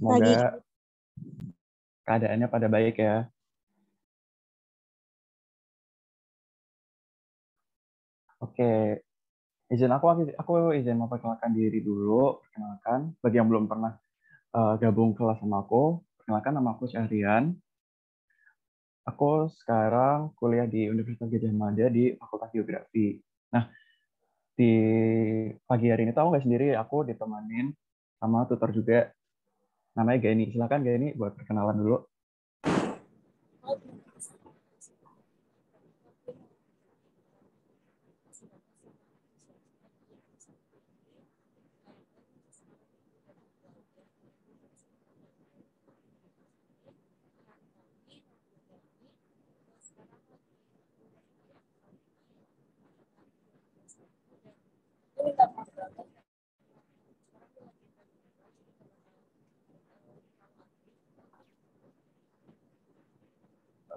Semoga Pagi. keadaannya pada baik ya. Oke, aku izin memperkenalkan diri dulu. Perkenalkan, bagi yang belum pernah gabung kelas sama aku, perkenalkan nama aku Syahrian. Aku sekarang kuliah di Universitas Gadjah Mada di Fakultas Geografi. Nah, di pagi hari ini tahu nggak sendiri, aku ditemenin sama tutor juga, namanya Gani. Silakan Gani buat perkenalan dulu.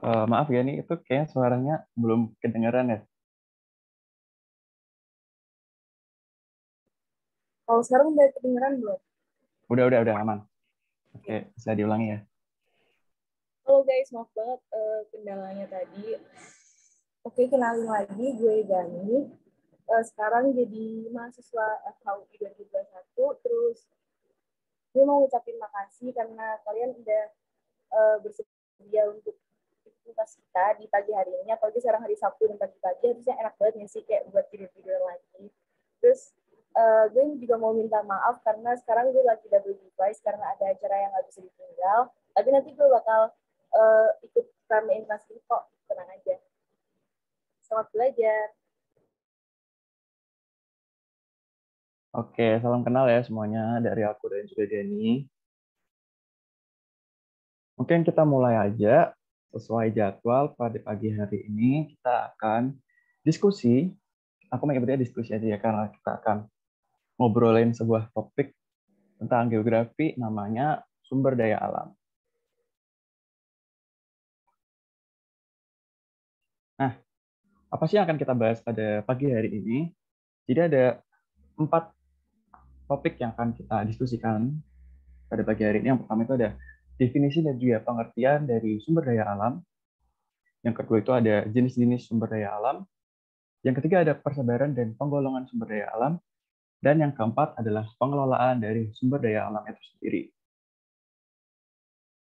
Maaf Gani, itu kayaknya suaranya belum kedengaran ya. Kalau sekarang udah kedengeran belum? Udah aman. Oke, Oke. bisa diulangi ya. Halo guys, maaf banget kendalanya tadi. Oke, kenalin lagi, gue Gani. Sekarang jadi mahasiswa FHUI 2021. Terus gue mau ngucapin makasih karena kalian udah bersedia untuk aktivitas kita di pagi hari ini. Apalagi sekarang hari Sabtu dan pagi-pagi, harusnya enak banget nih sih kayak buat tidur-tidur lagi. Terus gue juga mau minta maaf karena sekarang gue lagi double device karena ada acara yang gak bisa ditinggal. Tapi nanti gue bakal ikut ramein kelas ini kok, tenang aja. Selamat belajar. Oke, salam kenal ya semuanya dari aku dan juga Gani. Mungkin kita mulai aja. Sesuai jadwal pada pagi hari ini kita akan diskusi. Aku menyebutnya diskusi aja ya karena kita akan ngobrolin sebuah topik tentang geografi namanya sumber daya alam. Nah, apa sih yang akan kita bahas pada pagi hari ini? Jadi ada 4 topik yang akan kita diskusikan pada pagi hari ini. Yang pertama itu ada definisi dan juga pengertian dari sumber daya alam. Yang kedua itu ada jenis-jenis sumber daya alam. Yang ketiga ada persebaran dan penggolongan sumber daya alam. Dan yang keempat adalah pengelolaan dari sumber daya alam itu sendiri.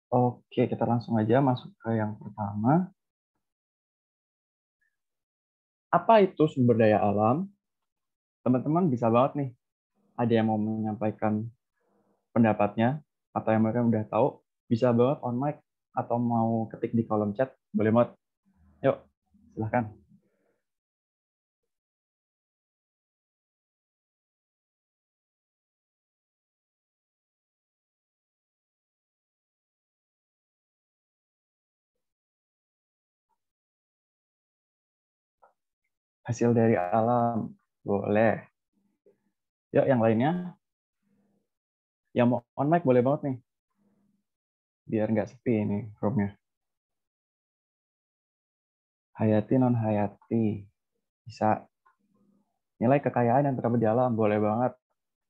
Oke, kita langsung aja masuk ke yang pertama. Apa itu sumber daya alam? Teman-teman bisa banget nih, ada yang mau menyampaikan pendapatnya, atau yang mereka udah tahu, bisa banget on mic, atau mau ketik di kolom chat, boleh banget. Yuk, silahkan. Hasil dari alam, boleh. Yuk, yang lainnya, yang mau on mic boleh banget nih, biar nggak sepi ini roomnya. Hayati non hayati, bisa. Nilai kekayaan yang terdapat di alam, boleh banget.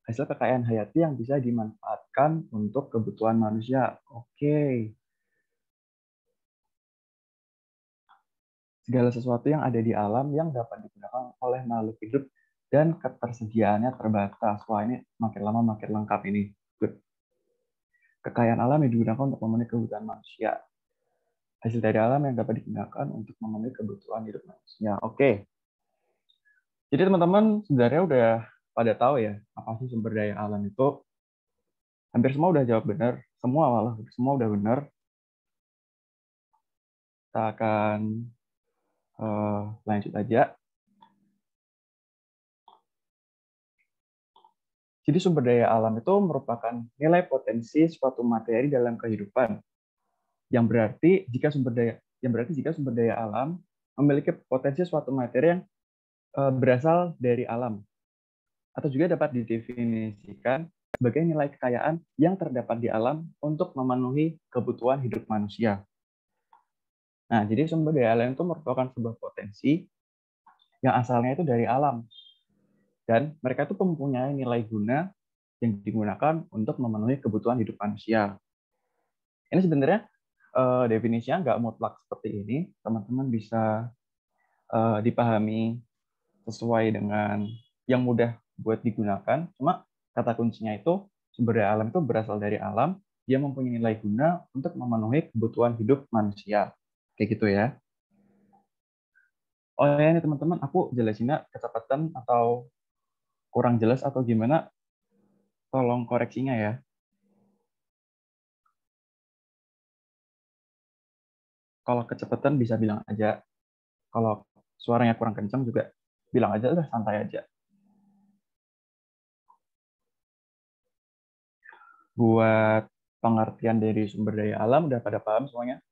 Hasil kekayaan hayati yang bisa dimanfaatkan untuk kebutuhan manusia. Oke. Segala sesuatu yang ada di alam yang dapat digunakan oleh makhluk hidup dan ketersediaannya terbatas. Wah, ini makin lama makin lengkap ini. Good. Kekayaan alam yang digunakan untuk memenuhi kebutuhan manusia. Hasil dari alam yang dapat digunakan untuk memenuhi kebutuhan hidup manusia. Oke. Jadi teman-teman sebenarnya udah pada tahu ya, apa sih sumber daya alam itu? Hampir semua udah jawab benar. Semua malah, semua udah benar. Kita akan lanjut aja. Jadi sumber daya alam itu merupakan nilai potensi suatu materi dalam kehidupan. Jika sumber daya alam memiliki potensi suatu materi yang berasal dari alam, atau juga dapat didefinisikan sebagai nilai kekayaan yang terdapat di alam untuk memenuhi kebutuhan hidup manusia. Nah, jadi sumber daya alam itu merupakan sebuah potensi yang asalnya itu dari alam, dan mereka itu mempunyai nilai guna yang digunakan untuk memenuhi kebutuhan hidup manusia. Ini sebenarnya definisinya nggak mutlak seperti ini. Teman-teman bisa dipahami sesuai dengan yang mudah buat digunakan. Cuma kata kuncinya itu sumber daya alam itu berasal dari alam, dia mempunyai nilai guna untuk memenuhi kebutuhan hidup manusia. Kayak gitu ya. Oh ya ini teman-teman, aku jelasinnya kecepatan atau kurang jelas atau gimana, tolong koreksinya ya. Kalau kecepatan bisa bilang aja. Kalau suaranya kurang kencang juga bilang aja, udah santai aja. Buat pengertian dari sumber daya alam, udah pada paham semuanya?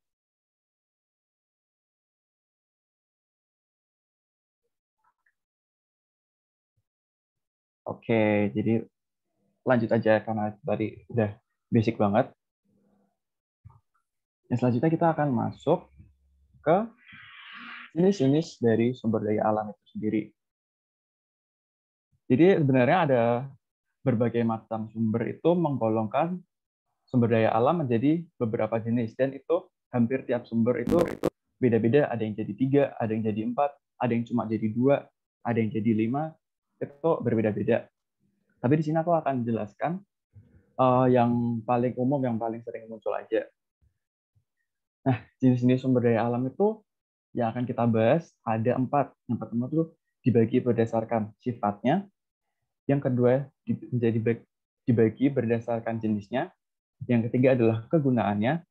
Oke, jadi lanjut aja karena tadi udah basic banget. Yang selanjutnya kita akan masuk ke jenis-jenis dari sumber daya alam itu sendiri. Jadi sebenarnya ada berbagai macam sumber itu menggolongkan sumber daya alam menjadi beberapa jenis, dan itu hampir tiap sumber itu beda-beda. Ada yang jadi 3, ada yang jadi 4, ada yang cuma jadi 2, ada yang jadi 5, itu berbeda-beda. Tapi di sini aku akan jelaskan yang paling umum, yang paling sering muncul aja. Nah, jenis-jenis sumber daya alam itu yang akan kita bahas ada 4. Yang pertama itu dibagi berdasarkan sifatnya, yang kedua dibagi berdasarkan jenisnya, yang ketiga adalah kegunaannya,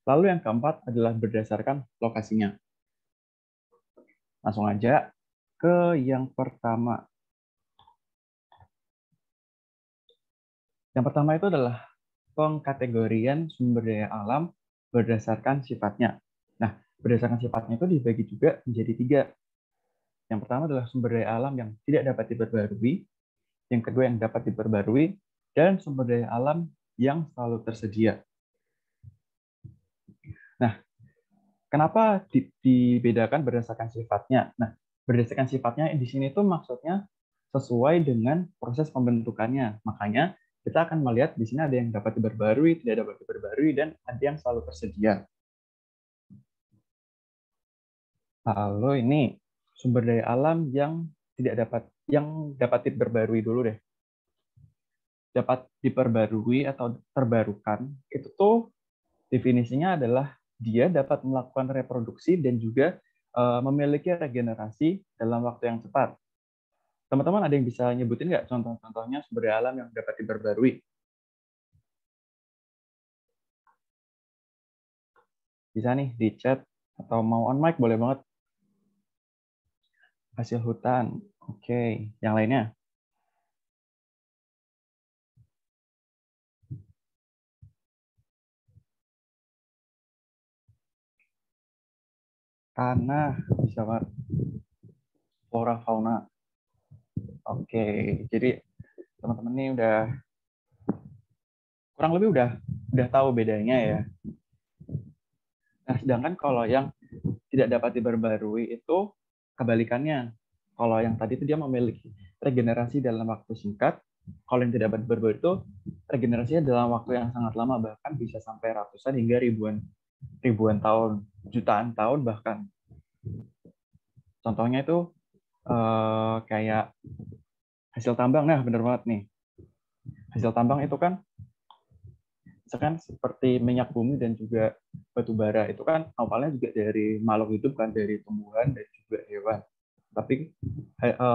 lalu yang keempat adalah berdasarkan lokasinya. Langsung aja ke yang pertama. Yang pertama itu adalah pengkategorian sumber daya alam berdasarkan sifatnya. Nah, berdasarkan sifatnya itu dibagi juga menjadi 3. Yang pertama adalah sumber daya alam yang tidak dapat diperbarui, yang kedua yang dapat diperbarui, dan sumber daya alam yang selalu tersedia. Nah, kenapa dibedakan berdasarkan sifatnya? Nah, berdasarkan sifatnya di sini itu maksudnya sesuai dengan proses pembentukannya. Makanya kita akan melihat di sini ada yang dapat diperbarui, tidak dapat diperbarui, dan ada yang selalu tersedia. Lalu ini sumber daya alam yang dapat diperbarui dulu deh. Dapat diperbarui atau terbarukan itu tuh definisinya adalah dia dapat melakukan reproduksi dan juga memiliki regenerasi dalam waktu yang cepat. Teman-teman ada yang bisa nyebutin nggak contoh-contohnya sumber daya alam yang dapat diperbarui? Bisa nih di chat atau mau on mic boleh banget. Hasil hutan. Oke, yang lainnya? Tanah, bisa banget. Flora, fauna. Oke, jadi teman-teman ini udah kurang lebih udah tahu bedanya ya. Nah, sedangkan kalau yang tidak dapat diperbarui itu kebalikannya. Kalau yang tadi itu dia memiliki regenerasi dalam waktu singkat, kalau yang tidak dapat diperbarui itu regenerasinya dalam waktu yang sangat lama, bahkan bisa sampai ratusan hingga ribuan tahun, jutaan tahun bahkan. Contohnya itu kayak hasil tambang. Nah, benar banget nih. Hasil tambang itu kan misalkan seperti minyak bumi dan juga batu bara, itu kan awalnya juga dari makhluk hidup kan, dari tumbuhan dan juga hewan. Tapi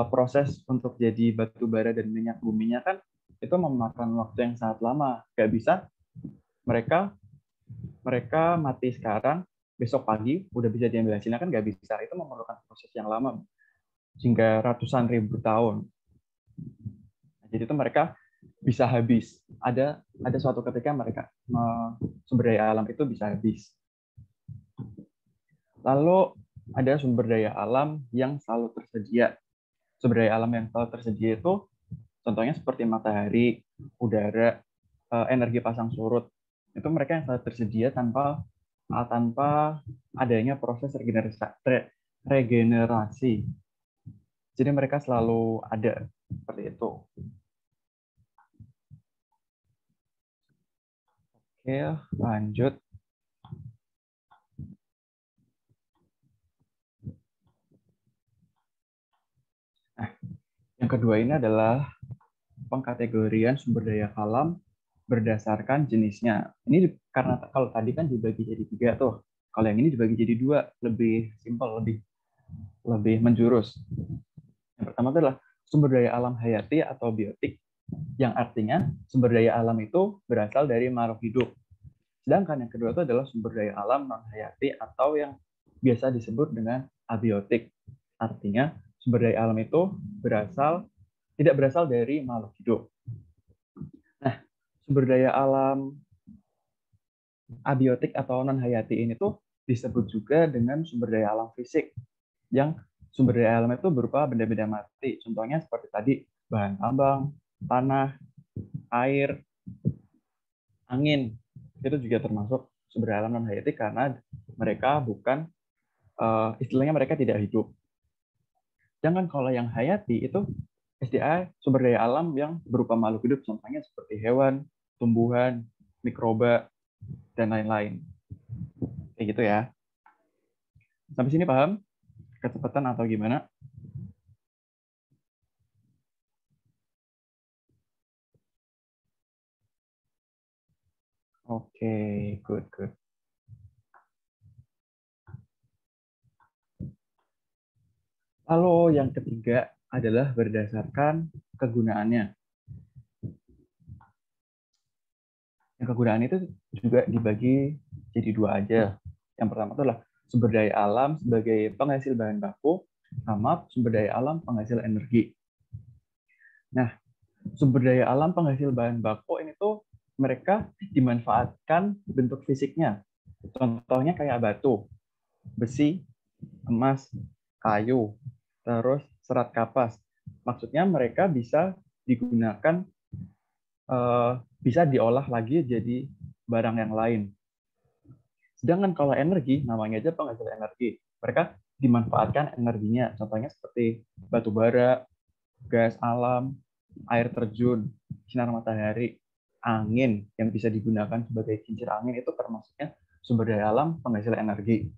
proses untuk jadi batu bara dan minyak buminya kan itu memakan waktu yang sangat lama. Gak bisa mereka mati sekarang, besok pagi udah bisa diambil hasilnya, kan gak bisa. Itu memerlukan proses yang lama hingga ratusan ribu tahun. Jadi itu mereka bisa habis. Ada suatu ketika mereka sumber daya alam itu bisa habis. Lalu ada sumber daya alam yang selalu tersedia. Sumber daya alam yang selalu tersedia itu contohnya seperti matahari, udara, energi pasang surut. Itu mereka yang selalu tersedia tanpa adanya proses regenerasi. Jadi mereka selalu ada seperti itu. Oke, lanjut. Nah, yang kedua ini adalah pengkategorian sumber daya alam berdasarkan jenisnya. Ini karena kalau tadi kan dibagi jadi 3 tuh. Kalau yang ini dibagi jadi 2, lebih simpel, lebih menjurus. Yang pertama adalah sumber daya alam hayati atau biotik, yang artinya sumber daya alam itu berasal dari makhluk hidup. Sedangkan yang kedua itu adalah sumber daya alam non hayati atau yang biasa disebut dengan abiotik. Artinya sumber daya alam itu tidak berasal dari makhluk hidup. Nah, sumber daya alam abiotik atau non hayati ini tuh disebut juga dengan sumber daya alam fisik, yang sumber daya alam itu berupa benda-benda mati. Contohnya seperti tadi, bahan tambang, tanah, air, angin. Itu juga termasuk sumber daya alam non hayati karena mereka bukan, istilahnya mereka tidak hidup. Sedangkan kalau yang hayati itu SDA sumber daya alam yang berupa makhluk hidup, contohnya seperti hewan, tumbuhan, mikroba, dan lain-lain. Kayak gitu ya. Sampai sini paham? Kecepatan atau gimana? Oke, good, good. Lalu yang ketiga adalah berdasarkan kegunaannya. Yang kegunaan itu juga dibagi jadi 2 aja. Yang pertama adalah sumber daya alam sebagai penghasil bahan baku sama sumber daya alam penghasil energi. Nah, sumber daya alam penghasil bahan baku ini tuh mereka dimanfaatkan bentuk fisiknya. Contohnya kayak batu, besi, emas, kayu, terus serat kapas. Maksudnya mereka bisa digunakan, bisa diolah lagi jadi barang yang lain. Sedangkan kalau energi, namanya aja penghasil energi. Mereka dimanfaatkan energinya. Contohnya seperti batu bara, gas alam, air terjun, sinar matahari, angin yang bisa digunakan sebagai kincir angin, itu termasuknya sumber daya alam penghasil energi.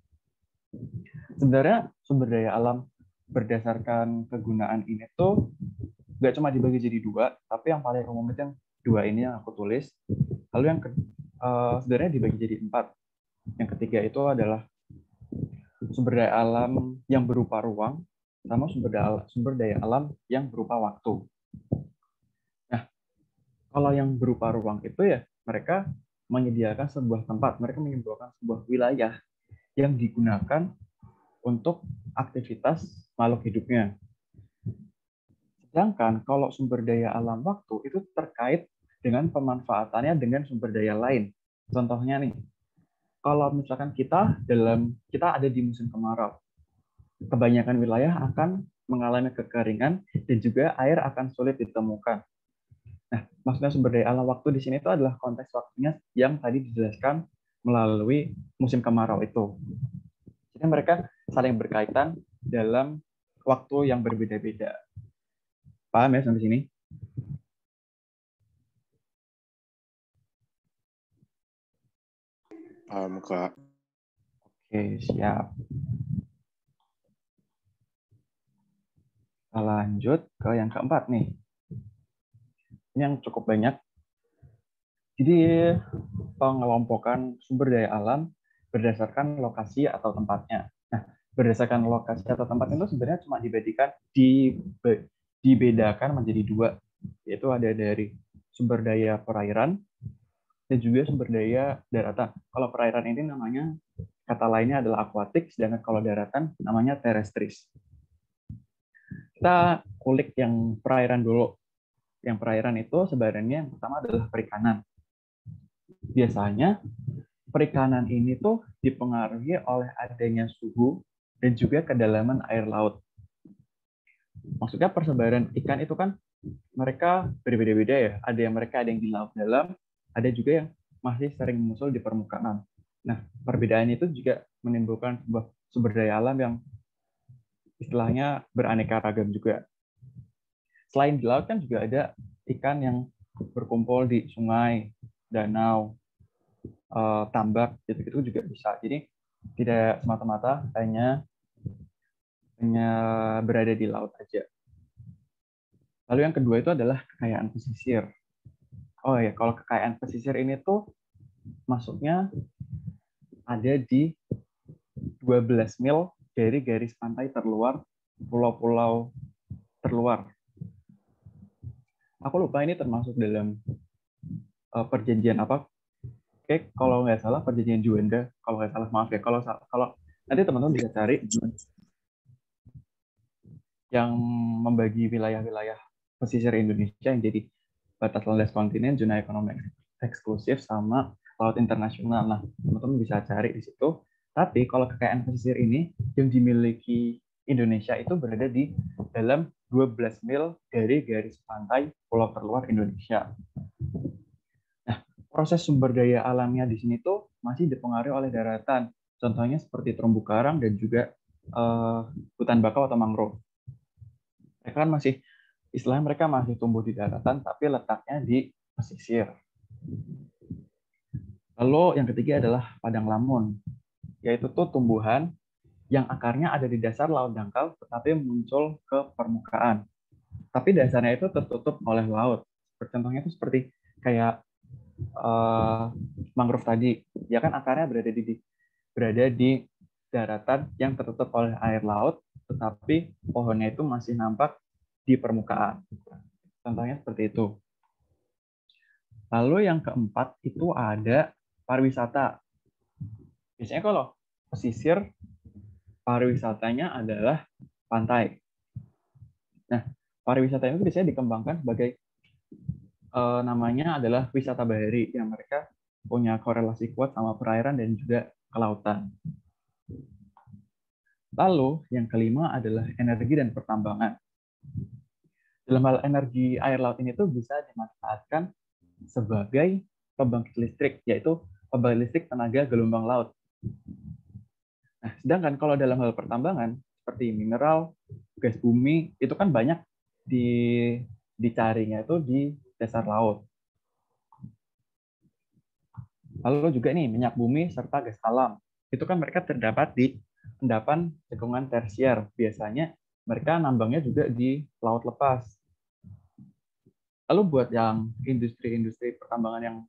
Sebenarnya sumber daya alam berdasarkan kegunaan ini tuh nggak cuma dibagi jadi 2, tapi yang paling umum itu yang 2 ini yang aku tulis. Lalu yang sebenarnya dibagi jadi 4. Yang ketiga itu adalah sumber daya alam yang berupa ruang sama sumber daya alam yang berupa waktu. Nah, kalau yang berupa ruang itu ya mereka menyediakan sebuah tempat, mereka menyediakan sebuah wilayah yang digunakan untuk aktivitas makhluk hidupnya. Sedangkan kalau sumber daya alam waktu itu terkait dengan pemanfaatannya dengan sumber daya lain. Contohnya nih, kalau misalkan kita ada di musim kemarau, kebanyakan wilayah akan mengalami kekeringan dan juga air akan sulit ditemukan. Nah, maksudnya sumber daya alam waktu di sini itu adalah konteks waktunya yang tadi dijelaskan melalui musim kemarau itu. Jadi mereka saling berkaitan dalam waktu yang berbeda-beda. Paham ya sampai sini? Paham, Kak. Oke, siap. Kita lanjut ke yang keempat nih. Ini yang cukup banyak. Jadi pengelompokan sumber daya alam berdasarkan lokasi atau tempatnya. Nah, berdasarkan lokasi atau tempat itu sebenarnya cuma dibedakan menjadi 2, yaitu ada dari sumber daya perairan dan juga sumber daya daratan. Kalau perairan ini namanya, kata lainnya adalah akuatik, sedangkan kalau daratan namanya terestris. Kita kulik yang perairan dulu. Yang perairan itu sebenarnya yang pertama adalah perikanan. Biasanya perikanan ini tuh dipengaruhi oleh adanya suhu dan juga kedalaman air laut. Maksudnya persebaran ikan itu kan mereka berbeda-beda ya. Ada yang di laut dalam, ada juga yang masih sering muncul di permukaan. Nah, perbedaan itu juga menimbulkan sebuah sumber daya alam yang istilahnya beraneka ragam juga. Selain di laut kan juga ada ikan yang berkumpul di sungai, danau, tambak gitu-gitu juga bisa. Jadi tidak semata-mata hanya berada di laut aja. Lalu yang kedua itu adalah kekayaan pesisir. Oh ya, kalau kekayaan pesisir ini tuh masuknya ada di 12 mil dari garis pantai terluar, pulau-pulau terluar. Aku lupa ini termasuk dalam perjanjian apa. Oke, kalau nggak salah perjanjian Juanda. Kalau nggak salah, maaf ya. Kalau nanti teman-teman bisa cari yang membagi wilayah-wilayah pesisir Indonesia yang jadi batas landas kontinen, zona ekonomi eksklusif, sama laut internasional. Nah, teman-teman bisa cari di situ. Tapi kalau kekayaan pesisir ini yang dimiliki Indonesia itu berada di dalam 12 mil dari garis pantai pulau terluar Indonesia. Nah, proses sumber daya alamnya di sini tuh masih dipengaruhi oleh daratan. Contohnya seperti terumbu karang dan juga hutan bakau atau mangrove. Mereka kan masih, istilahnya mereka masih tumbuh di daratan, tapi letaknya di pesisir. Lalu yang ketiga adalah padang lamun, yaitu tuh tumbuhan yang akarnya ada di dasar laut dangkal, tetapi muncul ke permukaan. Tapi dasarnya itu tertutup oleh laut. Contohnya itu seperti kayak mangrove tadi, ya kan akarnya berada di daratan yang tertutup oleh air laut, tetapi pohonnya itu masih nampak di permukaan. Contohnya seperti itu. Lalu yang keempat itu ada pariwisata. Biasanya kalau pesisir, pariwisatanya adalah pantai. Nah, pariwisata itu biasanya dikembangkan sebagai namanya adalah wisata bahari, yang mereka punya korelasi kuat sama perairan dan juga kelautan. Lalu yang kelima adalah energi dan pertambangan. Dalam hal energi air laut ini tuh bisa dimanfaatkan sebagai pembangkit listrik, yaitu pembangkit listrik tenaga gelombang laut. Nah, sedangkan kalau dalam hal pertambangan, seperti mineral, gas bumi, itu kan banyak dicarinya itu di dasar laut. Lalu juga nih, minyak bumi serta gas alam. Itu kan mereka terdapat di endapan cekungan tersier. Biasanya mereka nambangnya juga di laut lepas. Lalu buat yang industri-industri pertambangan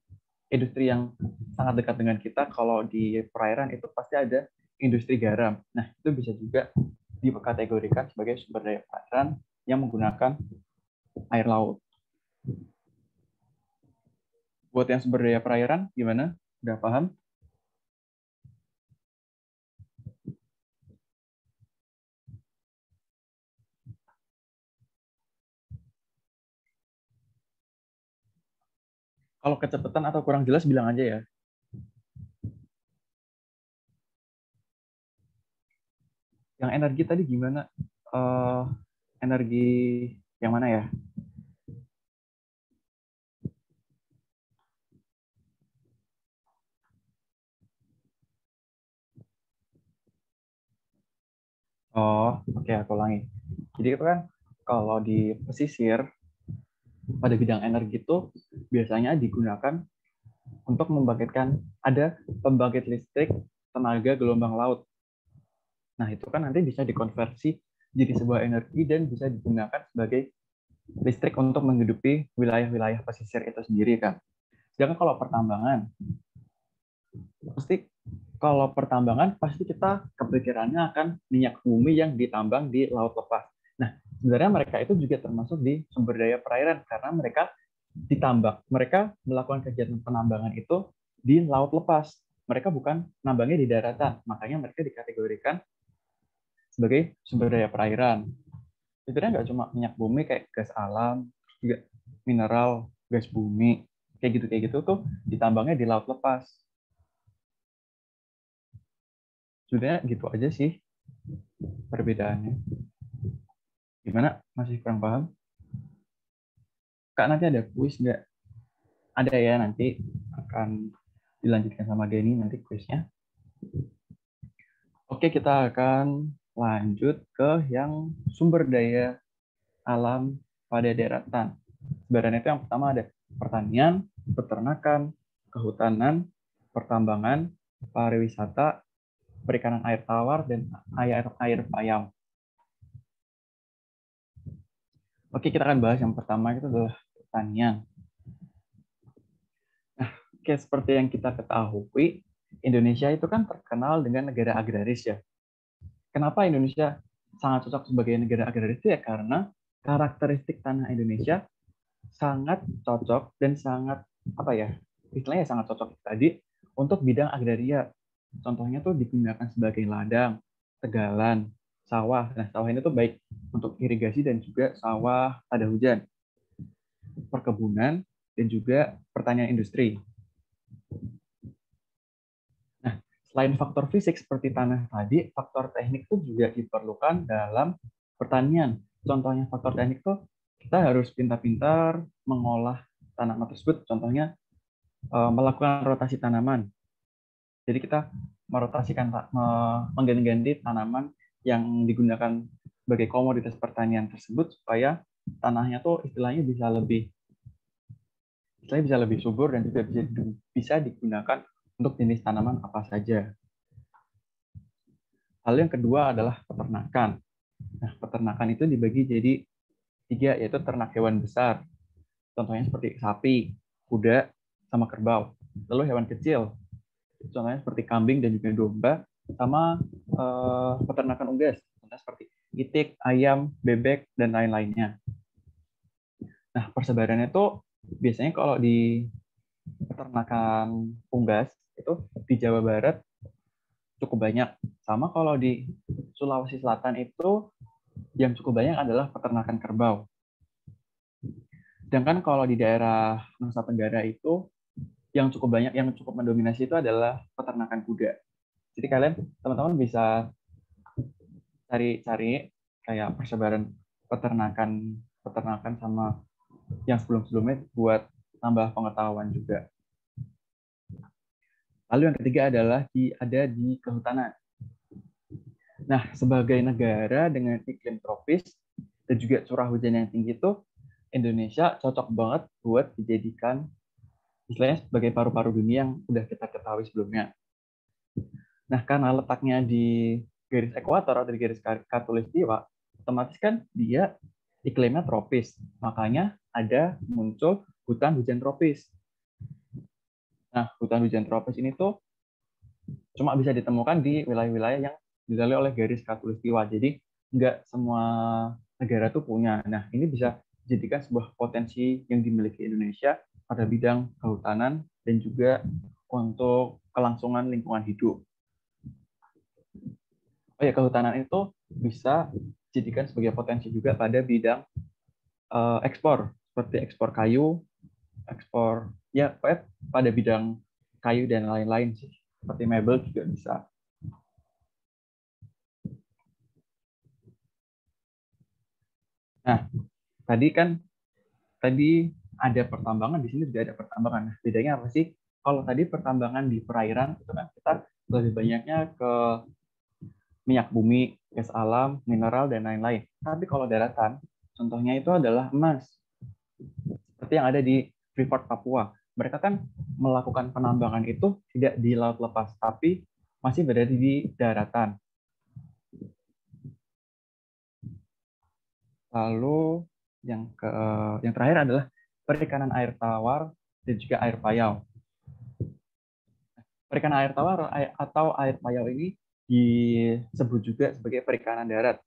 industri yang sangat dekat dengan kita, kalau di perairan itu pasti ada industri garam. Nah, itu bisa juga dikategorikan sebagai sumber daya perairan yang menggunakan air laut. Buat yang sumber daya perairan, gimana? Udah paham? Kalau kecepatan atau kurang jelas, bilang aja ya. Yang energi tadi gimana? Energi yang mana ya? Oh, oke, aku ulangi. Jadi itu kan kalau di pesisir, pada bidang energi itu biasanya digunakan untuk membangkitkan, ada pembangkit listrik tenaga gelombang laut. Nah, itu kan nanti bisa dikonversi jadi sebuah energi dan bisa digunakan sebagai listrik untuk menghidupi wilayah-wilayah pesisir itu sendiri kan. Sedangkan kalau pertambangan, pasti kita kepikirannya akan minyak bumi yang ditambang di laut lepas. Nah, sebenarnya mereka itu juga termasuk di sumber daya perairan karena mereka ditambang. Mereka melakukan kegiatan penambangan itu di laut lepas. Mereka bukan nambangnya di daratan. Makanya mereka dikategorikan sebagai sumber daya perairan. Sebenarnya nggak cuma minyak bumi, kayak gas alam, juga mineral, gas bumi, kayak gitu tuh ditambangnya di laut lepas. Sebenarnya gitu aja sih perbedaannya. Gimana? Masih kurang paham? Kak, nanti ada kuis nggak? Ada ya, nanti akan dilanjutkan sama Denny nanti kuisnya. Oke, kita akan lanjut ke yang sumber daya alam pada daratan. Sebenarnya itu yang pertama ada pertanian, peternakan, kehutanan, pertambangan, pariwisata, perikanan air tawar, dan air payau. Oke, kita akan bahas yang pertama itu adalah pertanian. Nah, oke, seperti yang kita ketahui, Indonesia itu kan terkenal dengan negara agraris ya. Kenapa Indonesia sangat cocok sebagai negara agraris itu ya karena karakteristik tanah Indonesia sangat cocok dan sangat apa ya istilahnya sangat cocok tadi untuk bidang agraria. Contohnya tuh digunakan sebagai ladang, tegalan, sawah. Nah, sawah ini tuh baik untuk irigasi dan juga sawah pada hujan, perkebunan, dan juga pertanian industri. Nah, selain faktor fisik seperti tanah tadi, faktor teknik itu juga diperlukan dalam pertanian. Contohnya faktor teknik tuh kita harus pintar-pintar mengolah tanaman tersebut. Contohnya melakukan rotasi tanaman. Jadi kita merotasikan, mengganti-ganti tanaman yang digunakan sebagai komoditas pertanian tersebut supaya tanahnya tuh istilahnya bisa lebih subur dan juga bisa digunakan untuk jenis tanaman apa saja. Lalu yang kedua adalah peternakan. Nah, peternakan itu dibagi jadi 3, yaitu ternak hewan besar. Contohnya seperti sapi, kuda, sama kerbau. Lalu hewan kecil, contohnya seperti kambing dan juga domba, sama peternakan unggas, contohnya seperti itik, ayam, bebek, dan lain-lainnya. Nah, persebarannya itu biasanya kalau di peternakan unggas itu di Jawa Barat cukup banyak. Sama kalau di Sulawesi Selatan itu yang cukup banyak adalah peternakan kerbau. Sedangkan kalau di daerah Nusa Tenggara itu yang cukup banyak, yang cukup mendominasi itu adalah peternakan kuda. Jadi kalian teman-teman bisa cari-cari kayak persebaran peternakan sama yang sebelum-sebelumnya buat tambah pengetahuan juga. Lalu yang ketiga adalah ada di kehutanan. Nah, sebagai negara dengan iklim tropis dan juga curah hujan yang tinggi itu, Indonesia cocok banget buat dijadikan istilahnya sebagai paru-paru dunia yang udah kita ketahui sebelumnya. Nah, karena letaknya di garis ekuator atau di garis khatulistiwa, otomatis kan dia iklimnya tropis. Makanya ada muncul hutan hujan tropis. Nah, hutan hujan tropis ini tuh cuma bisa ditemukan di wilayah-wilayah yang dilalui oleh garis khatulistiwa. Jadi nggak semua negara tuh punya. Nah, ini bisa dijadikan sebuah potensi yang dimiliki Indonesia pada bidang kehutanan dan juga untuk kelangsungan lingkungan hidup. Oh ya, kehutanan itu bisa dijadikan sebagai potensi juga pada bidang ekspor, seperti ekspor kayu, ekspor ya pada bidang kayu dan lain-lain sih, seperti mebel juga bisa. Nah, tadi ada pertambangan, di sini juga ada pertambangan. Nah, bedanya apa sih? Kalau tadi pertambangan di perairan itu kan kita lebih banyaknya ke minyak bumi, gas alam, mineral dan lain-lain. Tapi kalau daratan, contohnya itu adalah emas. Seperti yang ada di Freeport Papua. Mereka kan melakukan penambangan itu tidak di laut lepas, tapi masih berada di daratan. Lalu yang terakhir adalah perikanan air tawar dan juga air payau. Perikanan air tawar atau air payau ini disebut juga sebagai perikanan darat.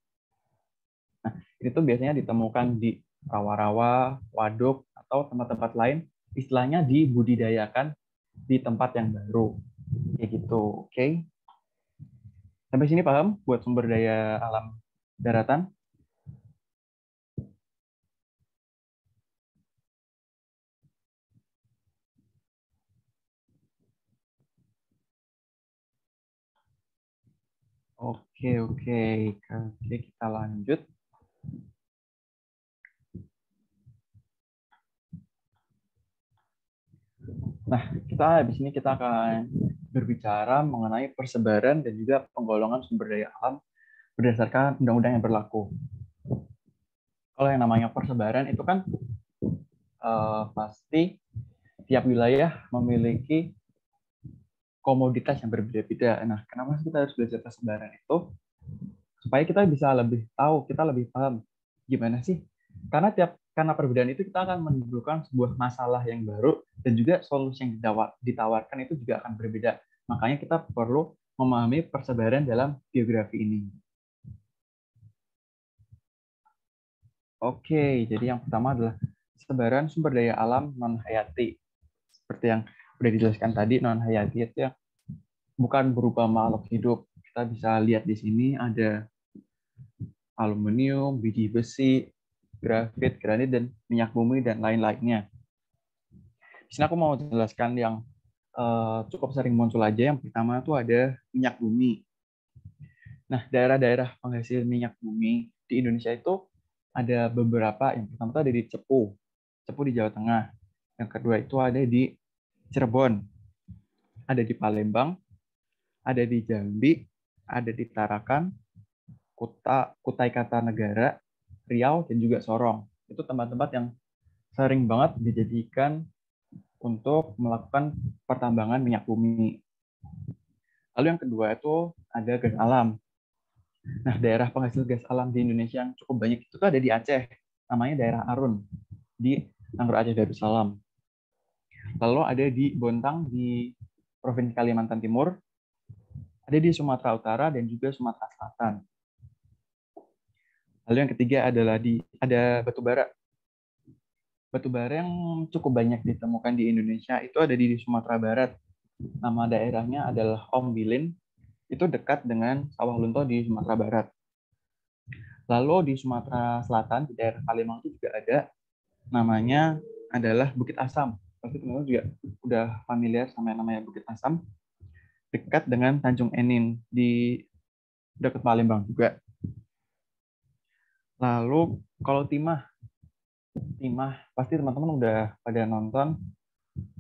Nah, itu biasanya ditemukan di rawa-rawa, waduk, atau tempat-tempat lain, istilahnya dibudidayakan di tempat yang baru. Kayak gitu, oke? Sampai sini paham buat sumber daya alam daratan? Oke, oke. Oke, kita lanjut. Nah, habis ini kita akan berbicara mengenai persebaran dan juga penggolongan sumber daya alam berdasarkan undang-undang yang berlaku. Kalau yang namanya persebaran itu kan pasti tiap wilayah memiliki komoditas yang berbeda-beda. Nah, kenapa sih kita harus belajar persebaran itu? Supaya kita bisa lebih tahu, kita lebih paham gimana sih. Karena perbedaan itu kita akan menimbulkan sebuah masalah yang baru dan juga solusi yang ditawarkan itu juga akan berbeda. Makanya kita perlu memahami persebaran dalam geografi ini. Oke, jadi yang pertama adalah persebaran sumber daya alam non-hayati. Seperti yang sudah dijelaskan tadi, non-hayati itu yang bukan berupa makhluk hidup. Kita bisa lihat di sini ada aluminium, biji besi, grafit, granit, dan minyak bumi, dan lain-lainnya. Di sini aku mau jelaskan yang cukup sering muncul aja. Yang pertama itu ada minyak bumi. Nah, daerah-daerah penghasil minyak bumi di Indonesia itu ada beberapa. Yang pertama itu ada di Cepu di Jawa Tengah. Yang kedua itu ada di Cirebon, ada di Palembang, ada di Jambi, ada di Tarakan, Kutai Kartanegara, Riau, dan juga Sorong. Itu tempat-tempat yang sering banget dijadikan untuk melakukan pertambangan minyak bumi. Lalu yang kedua itu ada gas alam. Nah, daerah penghasil gas alam di Indonesia yang cukup banyak itu ada di Aceh, namanya daerah Arun, di Nanggroe Aceh Darussalam. Lalu ada di Bontang di Provinsi Kalimantan Timur, ada di Sumatera Utara dan juga Sumatera Selatan. Lalu yang ketiga adalah ada batu bara. Batu bara yang cukup banyak ditemukan di Indonesia itu ada di Sumatera Barat. Nama daerahnya adalah Ombilin, itu dekat dengan Sawah Lunto di Sumatera Barat. Lalu di Sumatera Selatan, di daerah Palembang itu juga ada, namanya adalah Bukit Asam. Pasti teman-teman juga udah familiar sama yang namanya Bukit Asam, dekat dengan Tanjung Enin, di dekat Palembang juga. Lalu kalau Timah pasti teman-teman udah pada nonton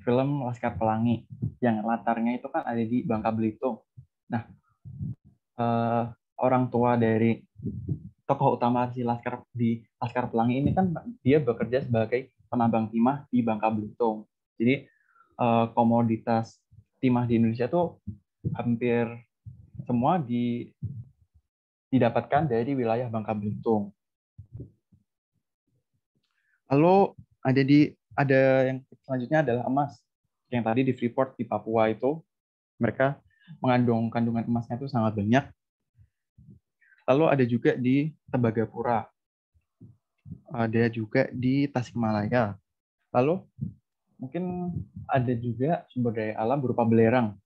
film Laskar Pelangi, yang latarnya itu kan ada di Bangka Belitung. Nah, orang tua dari tokoh utama si Laskar Pelangi ini kan dia bekerja sebagai penambang timah di Bangka Belitung. Jadi komoditas timah di Indonesia tuh hampir semua didapatkan dari wilayah Bangka Belitung. Lalu ada yang selanjutnya adalah emas. Yang tadi di Freeport di Papua itu mereka mengandung kandungan emasnya itu sangat banyak. Lalu ada juga di Tembagapura. Ada juga di Tasikmalaya. Lalu mungkin ada juga sumber daya alam berupa belerang.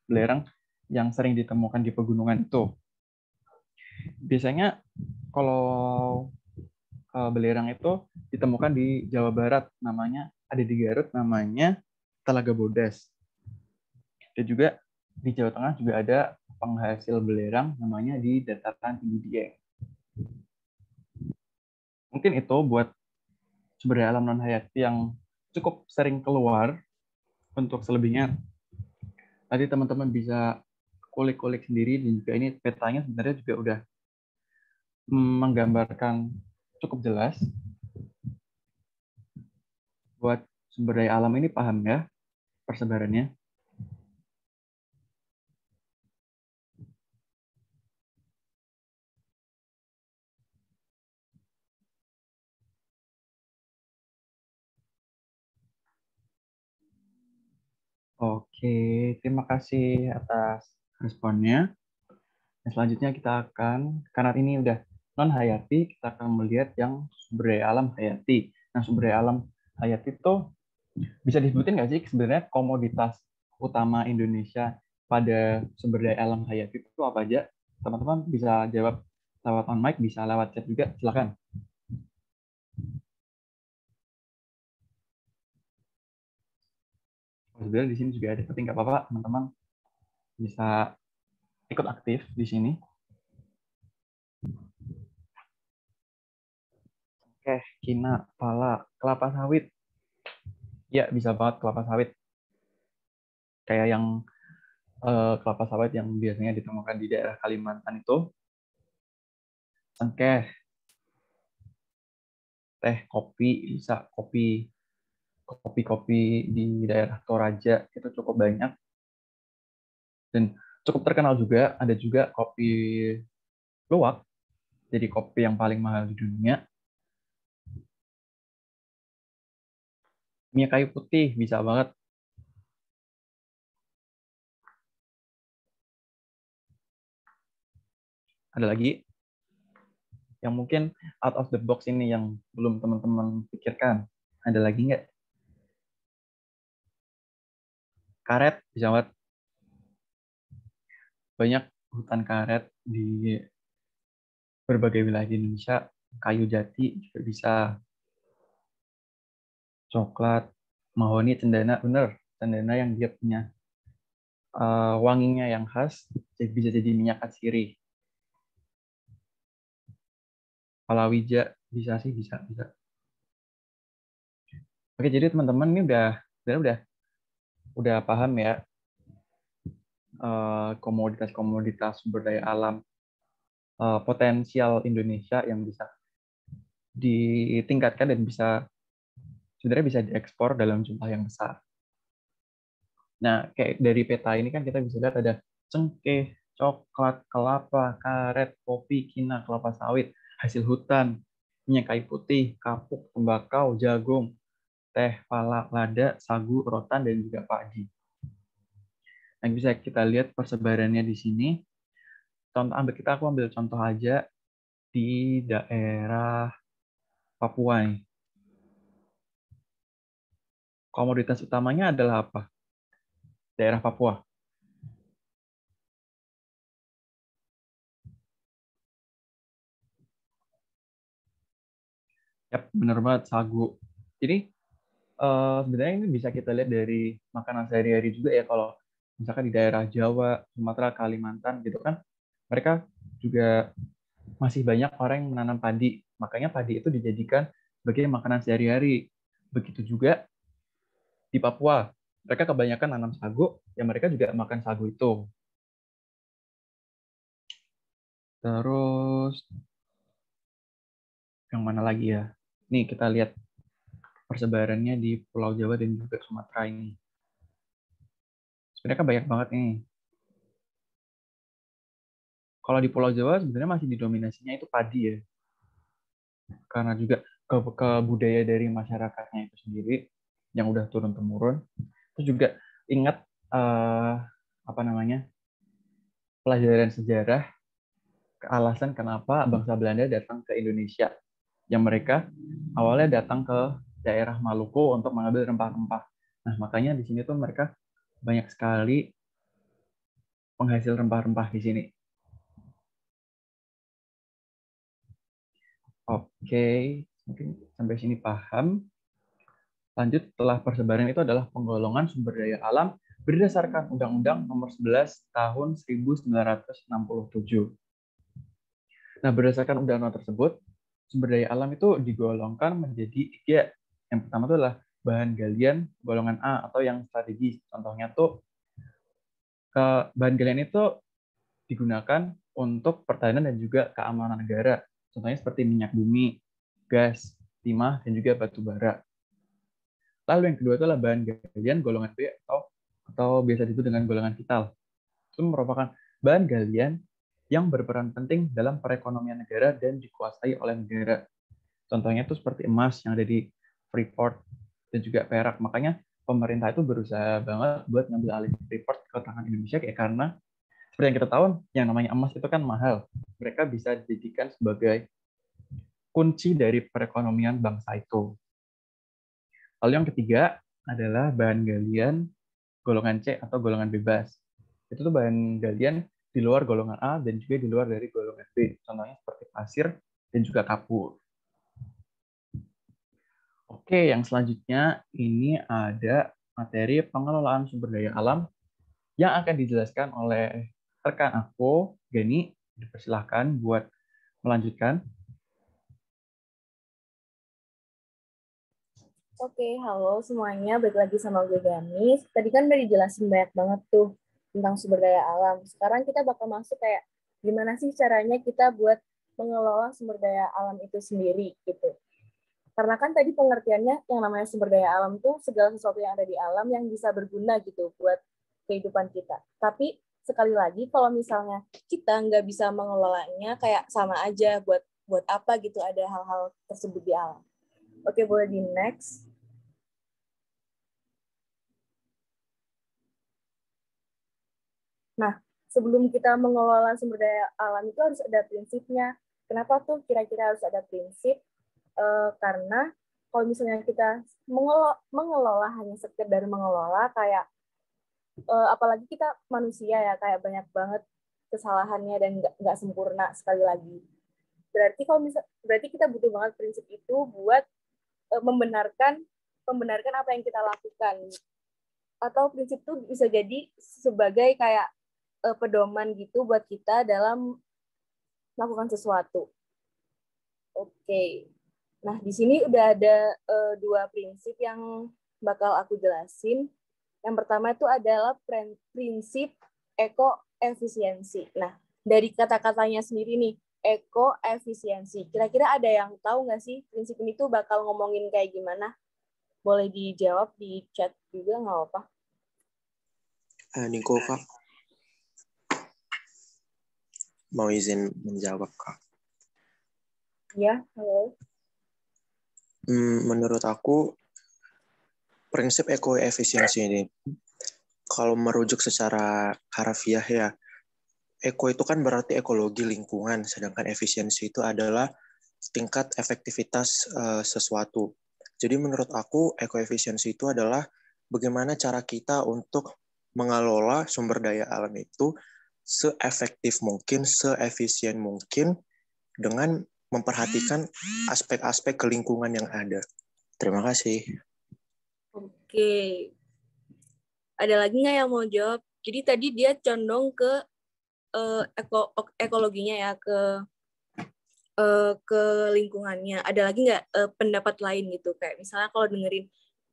Belerang yang sering ditemukan di pegunungan itu. Biasanya kalau belerang itu ditemukan di Jawa Barat, namanya ada di Garut, namanya Telaga Bodas. Dan juga di Jawa Tengah juga ada penghasil belerang namanya di Dataran Tinggi Dieng. Mungkin itu buat sumber daya alam non hayati yang cukup sering keluar. Untuk selebihnya tadi teman-teman bisa kulik-kulik sendiri, dan juga ini petanya sebenarnya juga udah menggambarkan cukup jelas buat sumber daya alam ini, paham ya persebarannya. Oke, terima kasih atas responnya. Nah, selanjutnya kita akan, karena ini udah non hayati, kita akan melihat yang sumber daya alam hayati. Nah, sumber daya alam hayati itu bisa disebutin nggak sih sebenarnya komoditas utama Indonesia pada sumber daya alam hayati itu apa aja? Teman-teman bisa jawab lewat on mic, bisa lewat chat juga, silakan. Sebenarnya di sini juga ada, tapi nggak apa-apa, teman-teman bisa ikut aktif di sini. Oke, kina, pala, kelapa sawit. Ya, bisa banget kelapa sawit. Kayak yang kelapa sawit yang biasanya ditemukan di daerah Kalimantan itu. Cengkeh, teh, kopi, bisa kopi-kopi di daerah Toraja itu cukup banyak. Dan cukup terkenal juga, ada juga kopi luwak, jadi kopi yang paling mahal di dunia. Minyak kayu putih bisa banget. Ada lagi yang mungkin out of the box ini yang belum teman-teman pikirkan. Ada lagi nggak? Karet bisa banget. Banyak hutan karet di berbagai wilayah di Indonesia. Kayu jati juga bisa. Coklat, mahoni, cendana, bener. Cendana yang dia punya wanginya yang khas, bisa jadi minyak atsiri. Palawija bisa sih, bisa. Oke, jadi teman-teman ini udah paham ya komoditas-komoditas sumber daya alam potensial Indonesia yang bisa ditingkatkan dan sebenarnya bisa diekspor dalam jumlah yang besar. Nah, kayak dari peta ini kan kita bisa lihat ada cengkeh, coklat, kelapa, karet, kopi, kina, kelapa sawit, hasil hutan, minyak kayu putih, kapuk, tembakau, jagung, teh, pala, lada, sagu, rotan, dan juga padi. Nah, bisa kita lihat persebarannya di sini. Aku ambil contoh aja di daerah Papua nih. Komoditas utamanya adalah apa? Daerah Papua. Yap, benar banget, sagu. Jadi sebenarnya ini bisa kita lihat dari makanan sehari-hari juga ya, kalau misalkan di daerah Jawa, Sumatera, Kalimantan gitu kan, mereka juga masih banyak orang yang menanam padi. Makanya padi itu dijadikan sebagai makanan sehari-hari. Begitu juga di Papua. Mereka kebanyakan nanam sagu, ya mereka juga makan sagu itu. Terus yang mana lagi ya? Nih kita lihat persebarannya di Pulau Jawa dan juga Sumatera ini. Sebenarnya kan banyak banget nih. Kalau di Pulau Jawa sebenarnya masih didominasinya itu padi ya. Karena juga ke budaya dari masyarakatnya itu sendiri yang udah turun-temurun. Terus juga ingat apa namanya, pelajaran sejarah, alasan kenapa bangsa Belanda datang ke Indonesia. Yang mereka awalnya datang ke daerah Maluku untuk mengambil rempah-rempah. Nah, makanya di sini tuh mereka banyak sekali penghasil rempah-rempah di sini. Oke, mungkin sampai sini paham. Lanjut, setelah persebaran itu adalah penggolongan sumber daya alam berdasarkan Undang-Undang Nomor 11 Tahun 1967. Nah, berdasarkan undang-undang tersebut, sumber daya alam itu digolongkan menjadi tiga. Yang pertama itu adalah bahan galian golongan A atau yang strategis. Contohnya tuh bahan galian itu digunakan untuk pertahanan dan juga keamanan negara. Contohnya seperti minyak bumi, gas, timah, dan juga batu bara. Lalu yang kedua adalah bahan galian golongan B atau biasa disebut dengan golongan vital. Itu merupakan bahan galian yang berperan penting dalam perekonomian negara dan dikuasai oleh negara. Contohnya itu seperti emas yang ada di Freeport dan juga perak. Makanya pemerintah itu berusaha banget buat ngambil alih Freeport ke tangan Indonesia, kayak karena seperti yang kita tahu, yang namanya emas itu kan mahal. Mereka bisa dijadikan sebagai kunci dari perekonomian bangsa itu. Lalu yang ketiga adalah bahan galian golongan C atau golongan bebas. Itu tuh bahan galian di luar golongan A dan juga di luar dari golongan B. Contohnya seperti pasir dan juga kapur. Oke, yang selanjutnya ini ada materi pengelolaan sumber daya alam yang akan dijelaskan oleh rekan aku, Gani. Dipersilahkan buat melanjutkan. Oke, halo semuanya. Balik lagi sama gue Ganis. Tadi kan udah dijelasin banyak banget tuh tentang sumber daya alam. Sekarang kita bakal masuk kayak gimana sih caranya kita buat mengelola sumber daya alam itu sendiri gitu. Karena kan tadi pengertiannya yang namanya sumber daya alam tuh segala sesuatu yang ada di alam yang bisa berguna gitu buat kehidupan kita. Tapi sekali lagi kalau misalnya kita nggak bisa mengelolanya, kayak sama aja buat apa gitu ada hal-hal tersebut di alam. Oke, boleh di next. Nah, sebelum kita mengelola sumber daya alam itu harus ada prinsipnya. Kenapa tuh kira-kira harus ada prinsip? Karena kalau misalnya kita mengelola hanya sekedar mengelola, kayak apalagi kita manusia ya, kayak banyak banget kesalahannya dan nggak sempurna sekali lagi. Berarti kita butuh banget prinsip itu buat membenarkan apa yang kita lakukan. Atau prinsip itu bisa jadi sebagai kayak pedoman gitu buat kita dalam melakukan sesuatu. Oke. Nah, di sini udah ada dua prinsip yang bakal aku jelasin. Yang pertama itu adalah prinsip ekoefisiensi. Nah, dari kata-katanya sendiri nih, ekoefisiensi. Kira-kira ada yang tahu nggak sih prinsip ini tuh bakal ngomongin kayak gimana? Boleh dijawab di chat juga, nggak apa-apa. Niko, Kak. Mau izin menjawab, Kak. Ya, halo. Menurut aku, prinsip ekoefisiensi ini, kalau merujuk secara harfiah ya, eko itu kan berarti ekologi lingkungan, sedangkan efisiensi itu adalah tingkat efektivitas sesuatu. Jadi menurut aku, ekoefisiensi itu adalah bagaimana cara kita untuk mengelola sumber daya alam itu seefektif mungkin, seefisien mungkin, dengan memperhatikan aspek-aspek kelingkungan yang ada. Terima kasih. Oke. Ada lagi nggak yang mau jawab? Jadi tadi dia condong ke ekologinya ya, ke lingkungannya. Ada lagi nggak pendapat lain gitu? Kayak misalnya kalau dengerin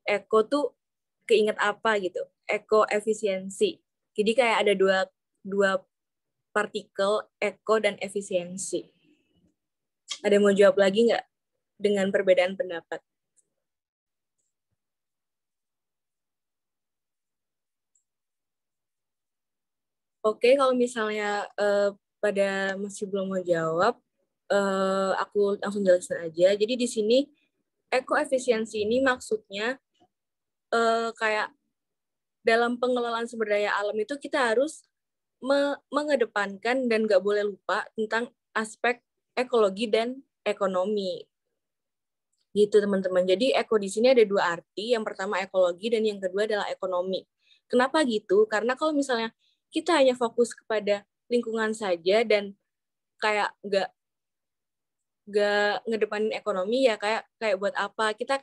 eko tuh keinget apa gitu? Eko efisiensi. Jadi kayak ada dua partikel, eko dan efisiensi. Ada yang mau jawab lagi nggak dengan perbedaan pendapat? Oke, kalau misalnya pada masih belum mau jawab, aku langsung jelasin aja. Jadi di sini ekoefisiensi ini maksudnya kayak dalam pengelolaan sumber daya alam itu kita harus mengedepankan dan nggak boleh lupa tentang aspek ekologi dan ekonomi. Gitu teman-teman. Jadi eko di sini ada dua arti. Yang pertama ekologi dan yang kedua adalah ekonomi. Kenapa gitu? Karena kalau misalnya kita hanya fokus kepada lingkungan saja dan kayak nggak ngedepanin ekonomi, ya kayak buat apa? Kita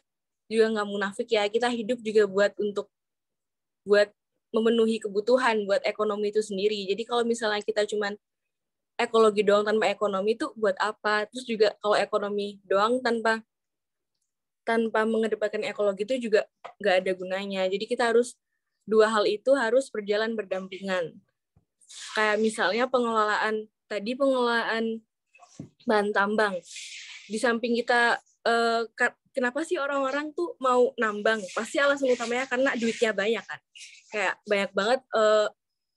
juga nggak munafik ya, kita hidup juga buat memenuhi kebutuhan buat ekonomi itu sendiri. Jadi kalau misalnya kita cuman ekologi doang tanpa ekonomi itu buat apa? Terus juga kalau ekonomi doang tanpa mengedepankan ekologi itu juga nggak ada gunanya. Jadi kita harus dua hal itu harus berjalan berdampingan. Kayak misalnya pengelolaan bahan tambang. Di samping kita kenapa sih orang-orang tuh mau nambang? Pasti alasan utamanya karena duitnya banyak kan. Kayak banyak banget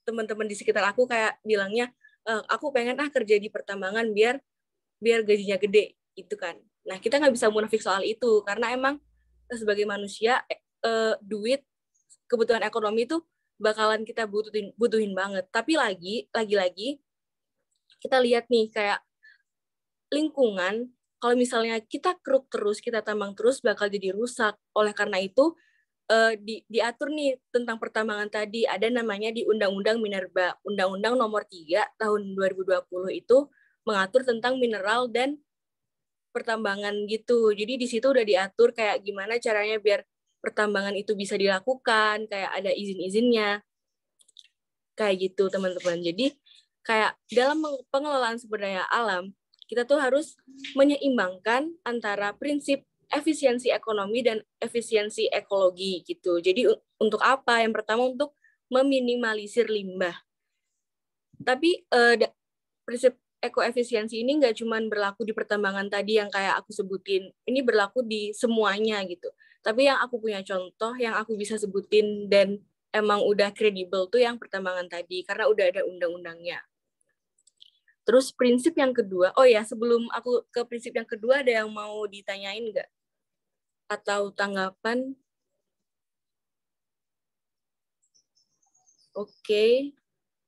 teman-teman di sekitar aku kayak bilangnya aku pengen kerja di pertambangan biar gajinya gede gitu kan. Nah, kita nggak bisa munafik soal itu karena emang sebagai manusia duit, kebutuhan ekonomi itu bakalan kita butuhin banget. Tapi lagi kita lihat nih kayak lingkungan, kalau misalnya kita keruk terus, kita tambang terus bakal jadi rusak. Oleh karena itu diatur nih tentang pertambangan tadi, ada namanya di Undang-Undang Minerba. Undang-Undang Nomor 3 tahun 2020 itu mengatur tentang mineral dan pertambangan gitu. Jadi di situ udah diatur kayak gimana caranya biar pertambangan itu bisa dilakukan, kayak ada izin-izinnya. Kayak gitu, teman-teman. Jadi kayak dalam pengelolaan sumber daya alam, kita tuh harus menyeimbangkan antara prinsip efisiensi ekonomi dan efisiensi ekologi gitu. Jadi untuk apa? Yang pertama untuk meminimalisir limbah. Tapi prinsip ekoefisiensi ini nggak cuma berlaku di pertambangan tadi yang kayak aku sebutin. Ini berlaku di semuanya gitu. Tapi yang aku punya contoh, yang aku bisa sebutin dan emang udah kredibel tuh yang pertambangan tadi, karena udah ada undang-undangnya. Terus prinsip yang kedua, oh ya sebelum aku ke prinsip yang kedua, ada yang mau ditanyain nggak? Atau tanggapan? Oke,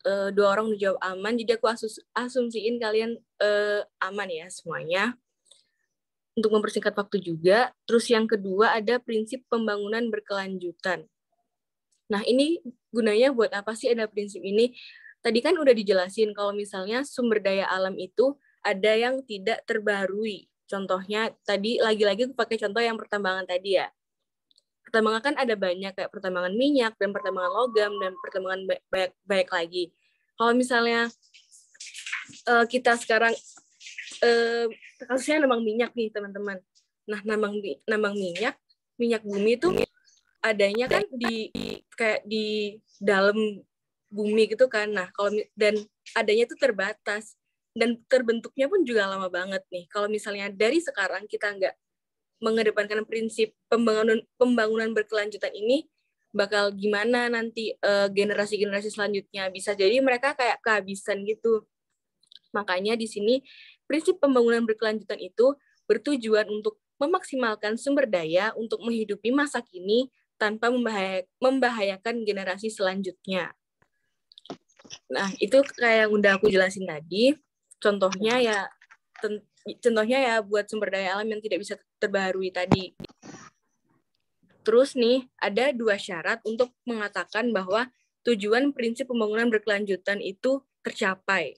2 orang udah jawab aman, jadi aku asumsiin kalian aman ya semuanya. Untuk mempersingkat waktu juga. Terus yang kedua ada prinsip pembangunan berkelanjutan. Nah, ini gunanya buat apa sih ada prinsip ini? Tadi kan udah dijelasin kalau misalnya sumber daya alam itu ada yang tidak terbaharui. Contohnya tadi lagi-lagi aku pakai contoh yang pertambangan tadi ya. Pertambangan kan ada banyak kayak pertambangan minyak dan pertambangan logam dan pertambangan banyak lagi. Kalau misalnya kita sekarang kasusnya nambang minyak nih teman-teman. Nah, nambang minyak bumi itu adanya kan kayak di dalam bumi gitu kan. Nah, dan adanya itu terbatas dan terbentuknya pun juga lama banget nih. Kalau misalnya dari sekarang kita nggak mengedepankan prinsip pembangunan berkelanjutan ini, bakal gimana nanti generasi-generasi selanjutnya, bisa jadi mereka kayak kehabisan gitu. Makanya di sini prinsip pembangunan berkelanjutan itu bertujuan untuk memaksimalkan sumber daya untuk menghidupi masa kini tanpa membahayakan generasi selanjutnya. Nah, itu kayak yang udah aku jelasin tadi. Contohnya ya buat sumber daya alam yang tidak bisa terbaharui tadi. Terus nih, ada 2 syarat untuk mengatakan bahwa tujuan prinsip pembangunan berkelanjutan itu tercapai.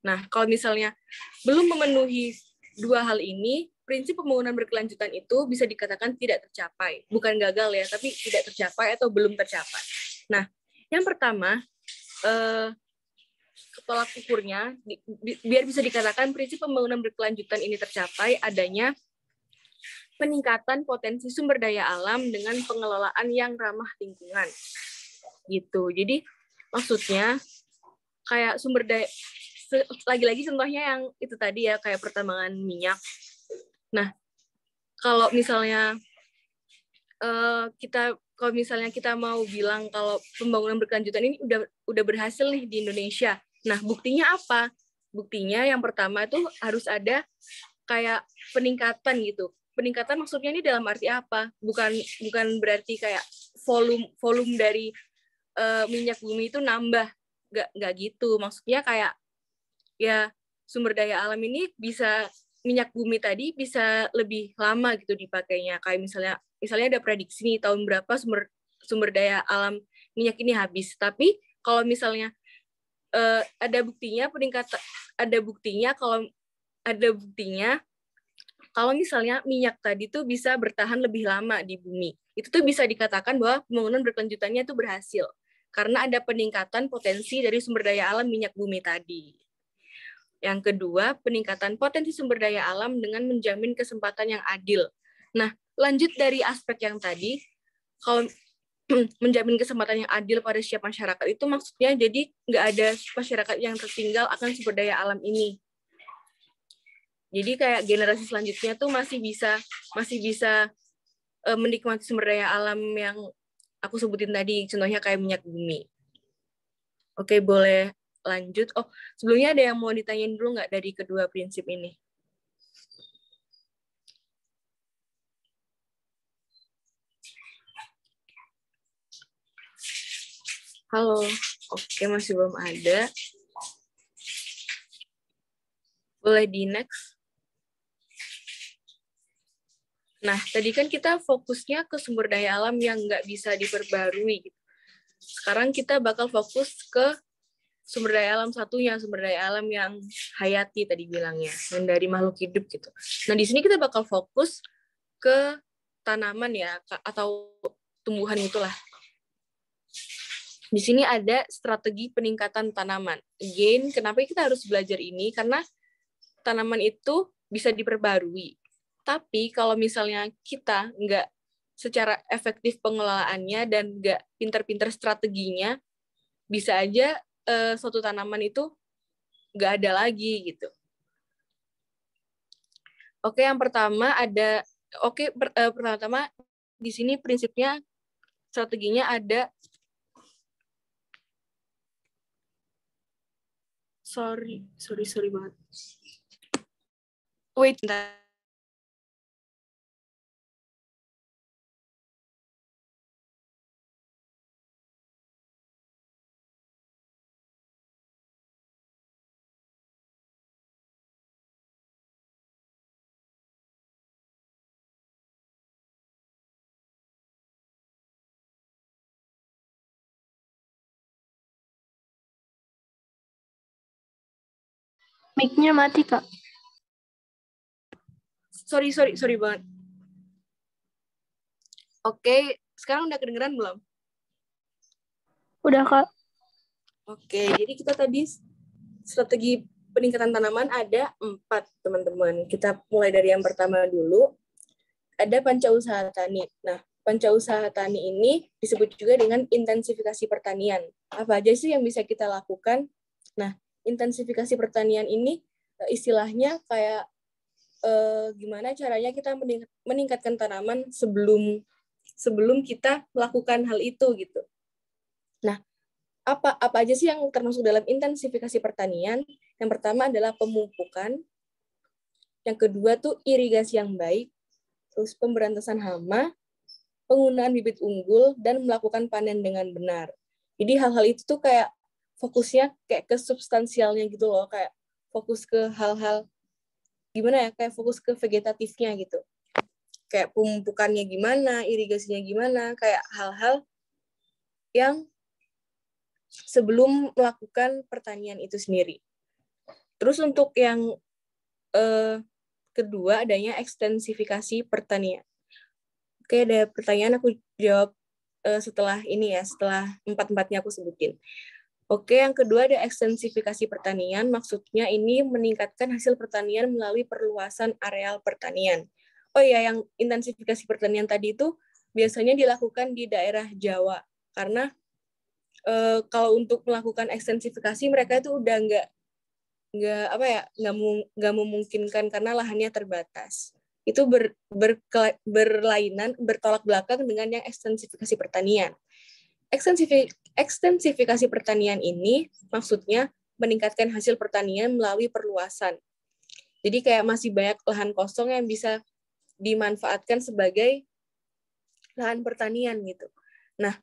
Nah, kalau misalnya belum memenuhi 2 hal ini, prinsip pembangunan berkelanjutan itu bisa dikatakan tidak tercapai. Bukan gagal ya, tapi tidak tercapai atau belum tercapai. Nah, yang pertama, tolak ukurnya, biar bisa dikatakan prinsip pembangunan berkelanjutan ini tercapai, adanya peningkatan potensi sumber daya alam dengan pengelolaan yang ramah lingkungan. Gitu. Jadi, maksudnya, kayak sumber daya, lagi-lagi contohnya yang itu tadi ya, kayak pertambangan minyak. Nah, kalau misalnya kita mau bilang kalau pembangunan berkelanjutan ini udah berhasil nih di Indonesia. Nah, buktinya apa? Buktinya yang pertama itu harus ada kayak peningkatan gitu. Peningkatan maksudnya ini dalam arti apa? Bukan berarti kayak volume dari minyak bumi itu nambah. Nggak gitu. Maksudnya kayak ya sumber daya alam ini bisa, minyak bumi tadi bisa lebih lama gitu dipakainya. Kayak misalnya ada prediksi nih tahun berapa sumber daya alam minyak ini habis. Tapi kalau misalnya ada buktinya kalau misalnya minyak tadi tuh bisa bertahan lebih lama di bumi. Itu tuh bisa dikatakan bahwa pembangunan berkelanjutannya itu berhasil karena ada peningkatan potensi dari sumber daya alam minyak bumi tadi. Yang kedua, peningkatan potensi sumber daya alam dengan menjamin kesempatan yang adil. Nah, lanjut dari aspek yang tadi, kalau menjamin kesempatan yang adil pada setiap masyarakat itu maksudnya jadi nggak ada masyarakat yang tertinggal akan sumber daya alam ini. Jadi kayak generasi selanjutnya tuh masih bisa menikmati sumber daya alam yang aku sebutin tadi, contohnya kayak minyak bumi. Oke, boleh lanjut. Oh, sebelumnya ada yang mau ditanyain dulu nggak dari kedua prinsip ini? Halo, oke masih belum ada. Boleh di next. Nah, tadi kan kita fokusnya ke sumber daya alam yang nggak bisa diperbarui. Sekarang kita bakal fokus ke sumber daya alam satunya, sumber daya alam yang hayati tadi bilangnya, yang dari makhluk hidup gitu. Nah, di sini kita bakal fokus ke tanaman ya, atau tumbuhan itulah. Di sini ada strategi peningkatan tanaman. Again, kenapa kita harus belajar ini? Karena tanaman itu bisa diperbarui. Tapi kalau misalnya kita nggak secara efektif pengelolaannya dan nggak pinter-pinter strateginya, bisa aja suatu tanaman itu nggak ada lagi gitu. Oke, yang pertama pertama-tama di sini prinsipnya strateginya ada. Sorry banget. Wait, bentar. Mic-nya mati, Kak. Sorry banget. Oke, sekarang udah kedengeran belum? Udah, Kak. Oke, jadi kita tadi strategi peningkatan tanaman ada 4, teman-teman. Kita mulai dari yang pertama dulu. Ada pancausaha tani. Nah, pancausaha tani ini disebut juga dengan intensifikasi pertanian. Apa aja sih yang bisa kita lakukan? Nah, intensifikasi pertanian ini istilahnya kayak gimana caranya kita meningkatkan tanaman sebelum kita melakukan hal itu gitu. Nah, apa aja sih yang termasuk dalam intensifikasi pertanian? Yang pertama adalah pemupukan. Yang kedua tuh irigasi yang baik, terus pemberantasan hama, penggunaan bibit unggul, dan melakukan panen dengan benar. Jadi hal-hal itu tuh kayak fokusnya kayak ke substansialnya gitu loh, kayak fokus ke hal-hal gimana ya, kayak fokus ke vegetatifnya gitu. Kayak pemupukannya gimana, irigasinya gimana, kayak hal-hal yang sebelum melakukan pertanian itu sendiri. Terus untuk yang kedua adanya ekstensifikasi pertanian. Oke, ada pertanyaan aku jawab setelah ini ya, setelah 4-4-nya aku sebutin. Oke, yang kedua ada ekstensifikasi pertanian, maksudnya ini meningkatkan hasil pertanian melalui perluasan areal pertanian. Oh ya, yang intensifikasi pertanian tadi itu biasanya dilakukan di daerah Jawa, karena kalau untuk melakukan ekstensifikasi mereka itu udah nggak memungkinkan karena lahannya terbatas. Itu bertolak belakang dengan yang ekstensifikasi pertanian. Ekstensifikasi pertanian ini maksudnya meningkatkan hasil pertanian melalui perluasan. Jadi kayak masih banyak lahan kosong yang bisa dimanfaatkan sebagai lahan pertanian gitu. Nah,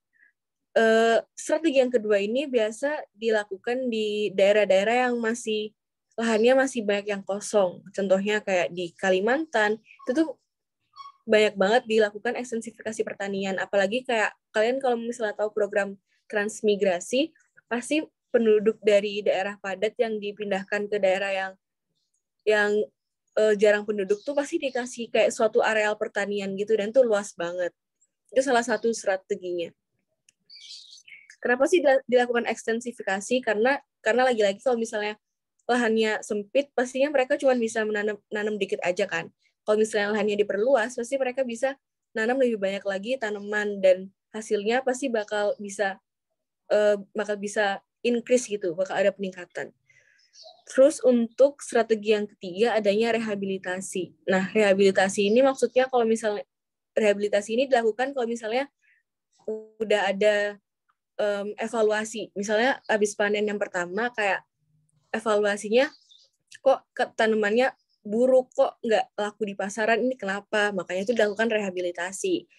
strategi yang kedua ini biasa dilakukan di daerah-daerah yang lahannya masih banyak yang kosong. Contohnya kayak di Kalimantan, itu tuh banyak banget dilakukan ekstensifikasi pertanian. Apalagi kayak kalian kalau misalnya tahu program transmigrasi, pasti penduduk dari daerah padat yang dipindahkan ke daerah yang jarang penduduk tuh pasti dikasih kayak suatu areal pertanian gitu, dan tuh luas banget. Itu salah satu strateginya. Kenapa sih dilakukan ekstensifikasi? Karena lagi-lagi kalau misalnya lahannya sempit, pastinya mereka cuma bisa menanam dikit aja kan. Kalau misalnya lahannya diperluas, pasti mereka bisa nanam lebih banyak lagi tanaman, dan hasilnya pasti bakal bisa increase gitu, bakal ada peningkatan. Terus untuk strategi yang ketiga adanya rehabilitasi. Nah, rehabilitasi ini maksudnya kalau misalnya rehabilitasi ini dilakukan kalau misalnya udah ada evaluasi. Misalnya habis panen yang pertama kayak evaluasinya kok tanamannya buruk, kok nggak laku di pasaran, ini kenapa? Makanya itu dilakukan rehabilitasi.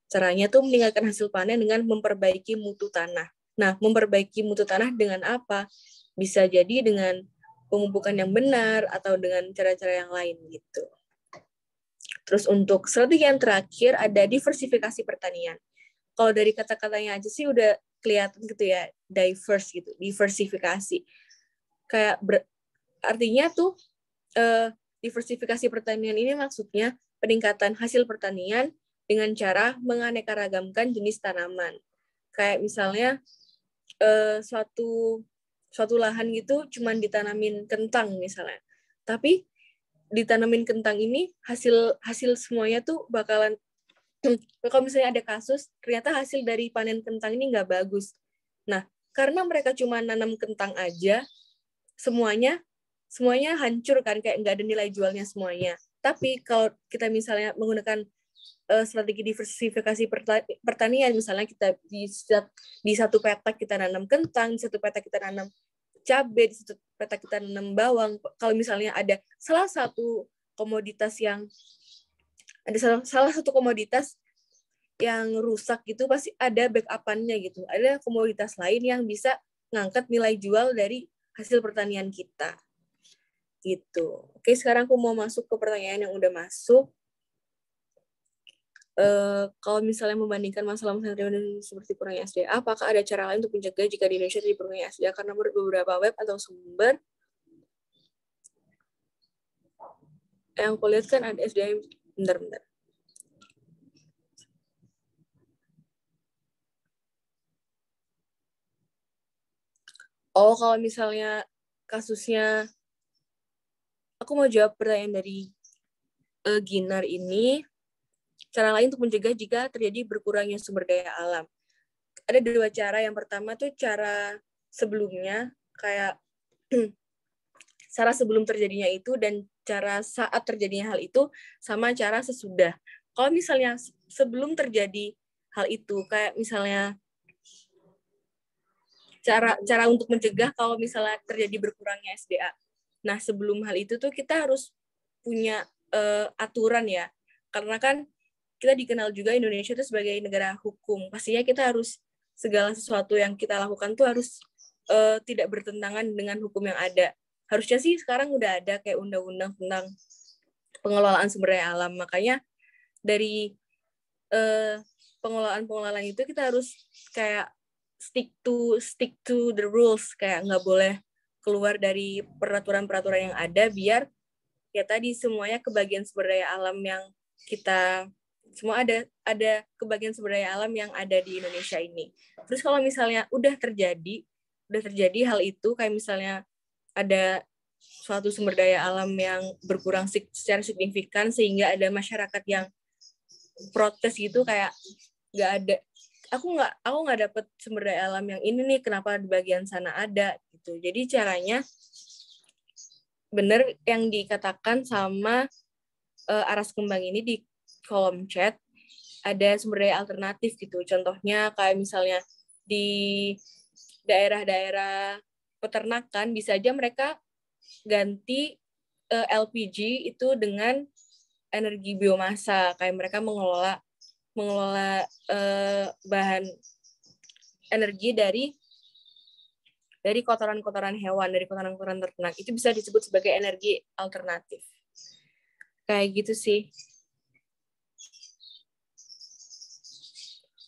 Caranya tuh meningkatkan hasil panen dengan memperbaiki mutu tanah. Nah, memperbaiki mutu tanah dengan apa? Bisa jadi dengan pemupukan yang benar atau dengan cara-cara yang lain gitu. Terus untuk strategi yang terakhir ada diversifikasi pertanian. Kalau dari kata-katanya aja sih udah kelihatan gitu ya, diverse gitu, diversifikasi. Kayak artinya tuh diversifikasi pertanian ini maksudnya peningkatan hasil pertanian dengan cara menganeka-ragamkan jenis tanaman. Kayak misalnya suatu lahan gitu cuman ditanamin kentang misalnya. Tapi ditanamin kentang ini hasil semuanya tuh bakalan kalau misalnya ada kasus ternyata hasil dari panen kentang ini nggak bagus. Nah, karena mereka cuma nanam kentang aja, semuanya hancur kan, kayak nggak ada nilai jualnya semuanya. Tapi kalau kita misalnya menggunakan strategi diversifikasi pertanian. Misalnya kita di satu petak kita nanam kentang, di satu petak kita nanam cabai, di satu petak kita nanam bawang. Kalau misalnya ada salah satu komoditas yang rusak gitu, pasti ada backup-annya gitu. Ada komoditas lain yang bisa ngangkat nilai jual dari hasil pertanian kita. Gitu. Oke, sekarang aku mau masuk ke pertanyaan yang udah masuk. Kalau misalnya membandingkan masalah-masalah seperti kurangnya SDA, apakah ada cara lain untuk mencegah jika di Indonesia terjadi kurangnya SDA? Karena menurut beberapa web atau sumber yang aku lihat kan ada SDA. Bentar. Oh, kalau misalnya kasusnya, aku mau jawab pertanyaan dari Ginar ini. Cara lain untuk mencegah jika terjadi berkurangnya sumber daya alam. Ada 2 cara. Yang pertama tuh cara sebelumnya, kayak cara sebelum terjadinya itu dan cara saat terjadinya hal itu, sama cara sesudah. Kalau misalnya sebelum terjadi hal itu, kayak misalnya cara untuk mencegah kalau misalnya terjadi berkurangnya SDA. Nah, sebelum hal itu tuh kita harus punya aturan ya. Karena kan kita dikenal juga Indonesia itu sebagai negara hukum. Pastinya kita harus segala sesuatu yang kita lakukan tuh harus tidak bertentangan dengan hukum yang ada. Harusnya sih sekarang udah ada kayak undang-undang tentang pengelolaan sumber daya alam. Makanya dari pengelolaan itu kita harus kayak stick to the rules, kayak nggak boleh keluar dari peraturan-peraturan yang ada, biar ya tadi semuanya kebagian sumber daya alam yang kita semua ada kebagian sumber daya alam yang ada di Indonesia ini. Terus kalau misalnya udah terjadi hal itu, kayak misalnya ada suatu sumber daya alam yang berkurang secara signifikan sehingga ada masyarakat yang protes gitu, kayak aku nggak dapet sumber daya alam yang ini nih, kenapa di bagian sana ada gitu. Jadi caranya bener yang dikatakan sama Aras Kembang ini di kolom chat, ada sumber daya alternatif gitu. Contohnya kayak misalnya di daerah-daerah peternakan bisa aja mereka ganti LPG itu dengan energi biomasa, kayak mereka mengelola bahan energi dari kotoran-kotoran hewan, dari kotoran-kotoran ternak. Itu bisa disebut sebagai energi alternatif. Kayak gitu sih.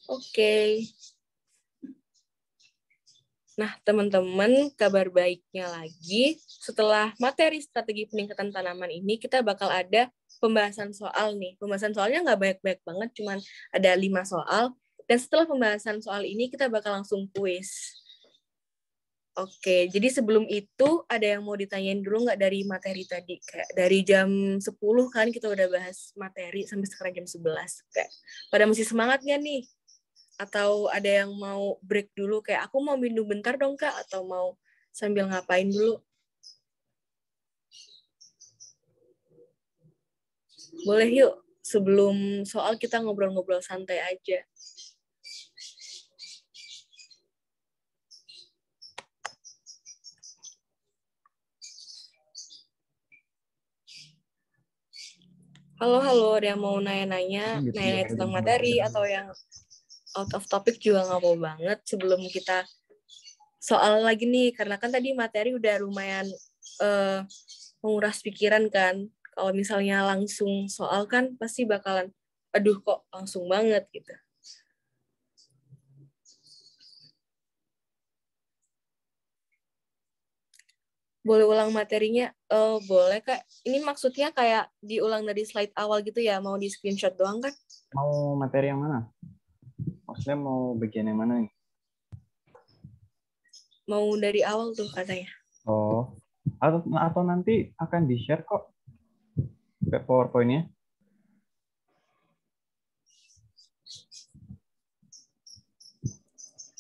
Oke. Nah, teman-teman, kabar baiknya lagi, setelah materi strategi peningkatan tanaman ini, kita bakal ada pembahasan soal nih. Pembahasan soalnya nggak banyak-banyak banget, cuman ada 5 soal. Dan setelah pembahasan soal ini, kita bakal langsung kuis. Oke, jadi sebelum itu, ada yang mau ditanyain dulu nggak dari materi tadi? Kayak dari jam 10 kan kita udah bahas materi, sampai sekarang jam 11. Kayak, pada masih semangat nggak nih? Atau ada yang mau break dulu, kayak aku mau minum bentar dong Kak, atau mau sambil ngapain dulu? Boleh yuk, sebelum soal kita ngobrol-ngobrol santai aja. Halo, ada yang mau nanya-nanya tentang materi, atau yang out of topic juga nggak mau banget sebelum kita soal lagi nih, karena kan tadi materi udah lumayan menguras pikiran kan. Kalau misalnya langsung soal kan pasti bakalan, aduh kok langsung banget gitu. Boleh ulang materinya? Boleh Kak. Ini maksudnya kayak diulang dari slide awal gitu ya, mau di screenshot doang kan? Mau materi yang mana? Maksudnya mau bagian yang mana nih? Mau dari awal tuh katanya. Oh, atau nanti akan di-share kok PowerPoint-nya.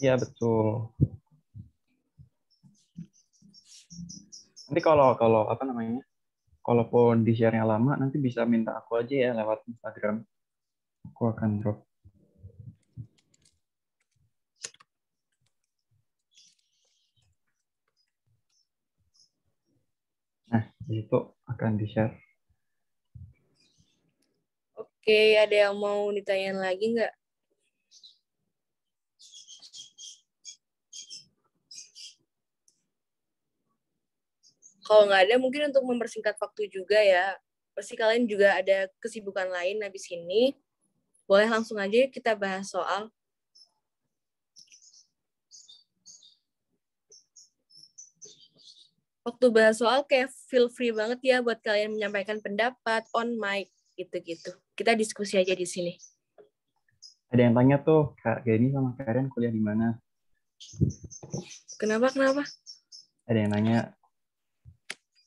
Iya, betul. Nanti kalau apa namanya? Kalaupun di-share-nya lama, nanti bisa minta aku aja ya lewat Instagram. Aku akan drop. Nah, itu akan di-share. Oke, ada yang mau ditanyain lagi nggak? Kalau nggak ada, mungkin untuk mempersingkat waktu juga ya. Pasti kalian juga ada kesibukan lain habis ini. Boleh langsung aja kita bahas soal. Waktu bahas soal kayak feel free banget ya buat kalian menyampaikan pendapat on mic gitu-gitu. Kita diskusi aja di sini. Ada yang tanya tuh, Kak Geni sama Karen kuliah di mana? Kenapa? Ada yang nanya.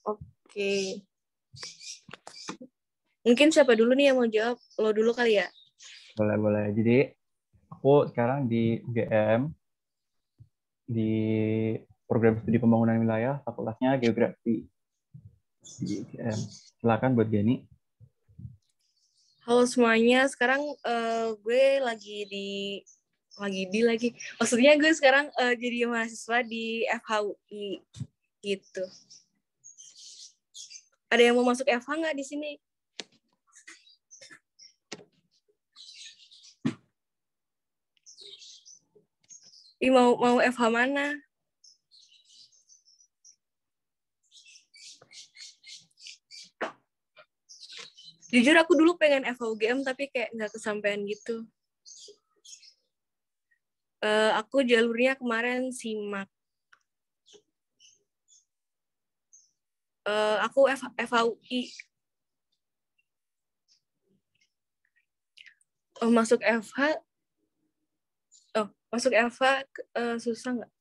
Oke. Mungkin siapa dulu nih yang mau jawab? Lo dulu kali ya? Boleh. Jadi, aku sekarang di UGM, di program studi pembangunan wilayah, fakultasnya geografi di UGM. Silakan buat Geni. Halo semuanya, sekarang gue maksudnya gue sekarang jadi mahasiswa di FHUI gitu. Ada yang mau masuk FH nggak di sini? Mau FH mana? Jujur aku dulu pengen FHUGM tapi kayak nggak kesampaian gitu. Aku jalurnya kemarin SIMAK. Aku FHUI. Masuk FH susah nggak?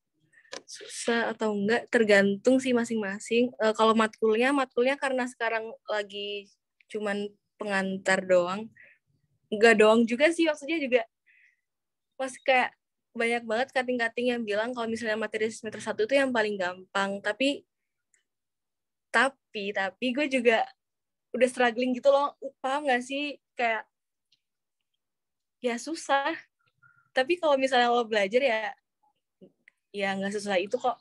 Susah atau enggak tergantung sih masing-masing. Kalau matkulnya karena sekarang lagi cuman pengantar doang. Enggak doang juga sih, maksudnya juga masih kayak banyak banget kating-kating yang bilang kalau misalnya materi semester 1 itu yang paling gampang. Tapi gue juga udah struggling gitu loh. Paham nggak sih? Kayak ya susah. Tapi kalau misalnya lo belajar ya nggak susah itu kok.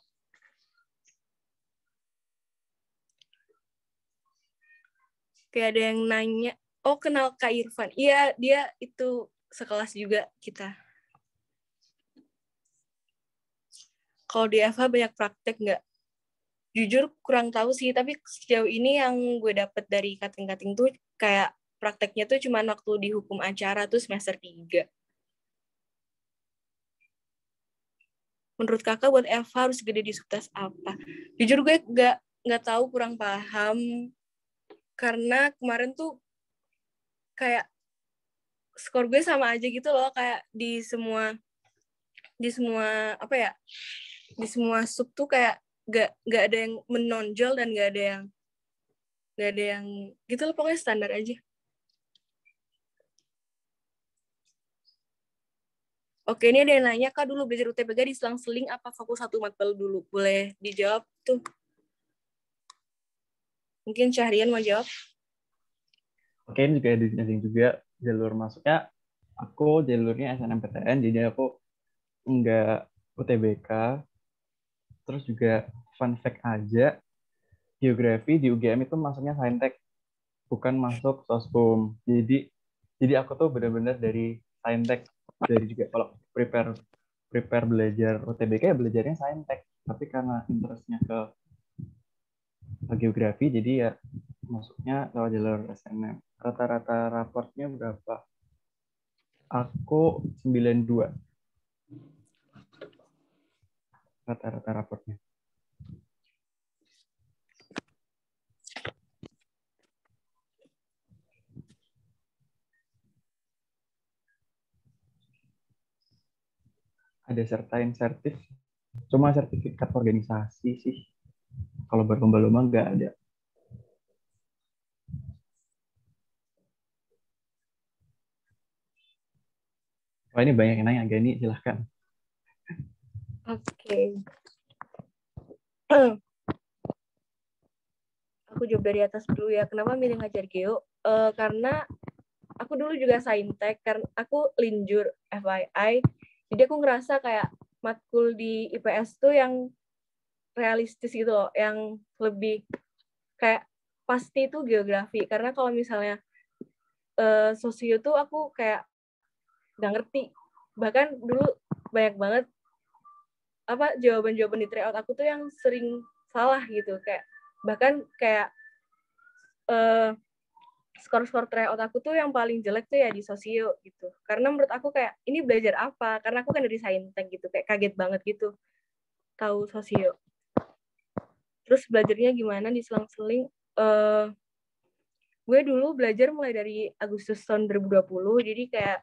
Kayak ada yang nanya, oh kenal Kak Irfan. Iya, dia itu sekelas juga kita. Kalau di FH banyak praktek nggak? Jujur kurang tahu sih, tapi sejauh ini yang gue dapet dari kating-kating tuh kayak prakteknya tuh cuma waktu di hukum acara tuh semester 3. Menurut kakak buat FH harus gede di subtas apa? Jujur gue nggak tahu, kurang paham. Karena kemarin tuh kayak skor gue sama aja gitu loh, kayak di semua apa ya, di semua sub tuh kayak nggak ada yang menonjol dan nggak ada yang gitu loh, pokoknya standar aja. Oke, ini ada yang nanya, Kak dulu belajar UTBK di selang-seling apa fokus satu matpel dulu? Boleh dijawab tuh. Mungkin Syahrian mau jawab? Oke, ini juga ada juga jalur masuknya. Aku jalurnya SNMPTN, jadi aku nggak UTBK. Terus juga fun fact aja, geografi di UGM itu masuknya saintek, bukan masuk sospum. Jadi aku tuh benar-benar dari saintek, dari juga kalau prepare belajar UTBK ya belajarnya saintek, tapi karena interestnya ke geografi jadi ya masuknya lewat jalur SNM. Rata-rata raportnya berapa? Aku 92 rata-rata raportnya. Ada sertif, cuma sertifikat organisasi sih. Kalau berlomba-lomba nggak ada. Wah, ini banyak yang nanya, Gani, silahkan. Oke. Aku jawab dari atas dulu ya. Kenapa milih ngajar geo? Karena aku dulu juga saintek karena aku linjur FYI. Jadi aku ngerasa kayak matkul di IPS tuh yang realistis gitu loh, yang lebih kayak pasti itu geografi. Karena kalau misalnya sosio tuh aku kayak nggak ngerti. Bahkan dulu banyak banget jawaban-jawaban di tryout aku tuh yang sering salah gitu, kayak bahkan kayak skor-skor tryout aku tuh yang paling jelek tuh ya di sosio gitu. Karena menurut aku kayak ini belajar apa? Karena aku kan dari saintek gitu, kayak kaget banget gitu tahu sosio. Terus belajarnya gimana di selang-seling? Gue dulu belajar mulai dari Agustus tahun 2020, jadi kayak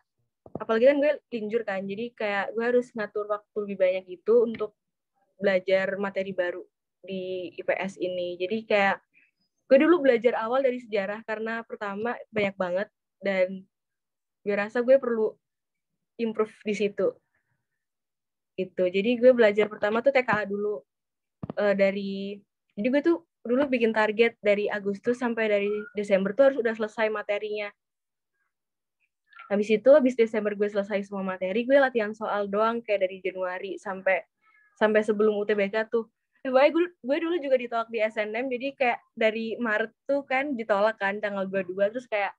apalagi kan gue linjur kan, jadi kayak gue harus ngatur waktu lebih banyak gitu untuk belajar materi baru di IPS ini. Jadi kayak gue dulu belajar awal dari sejarah karena pertama banyak banget dan gue rasa gue perlu improve di situ. Gitu. Jadi gue belajar pertama tuh TKA dulu jadi gue tuh dulu bikin target dari Agustus sampai dari Desember tuh harus udah selesai materinya. Habis Desember gue selesai semua materi, gue latihan soal doang kayak dari Januari sampai sebelum UTBK tuh. Gue dulu juga ditolak di SNM, jadi kayak dari Maret tuh kan ditolak kan tanggal 22, terus kayak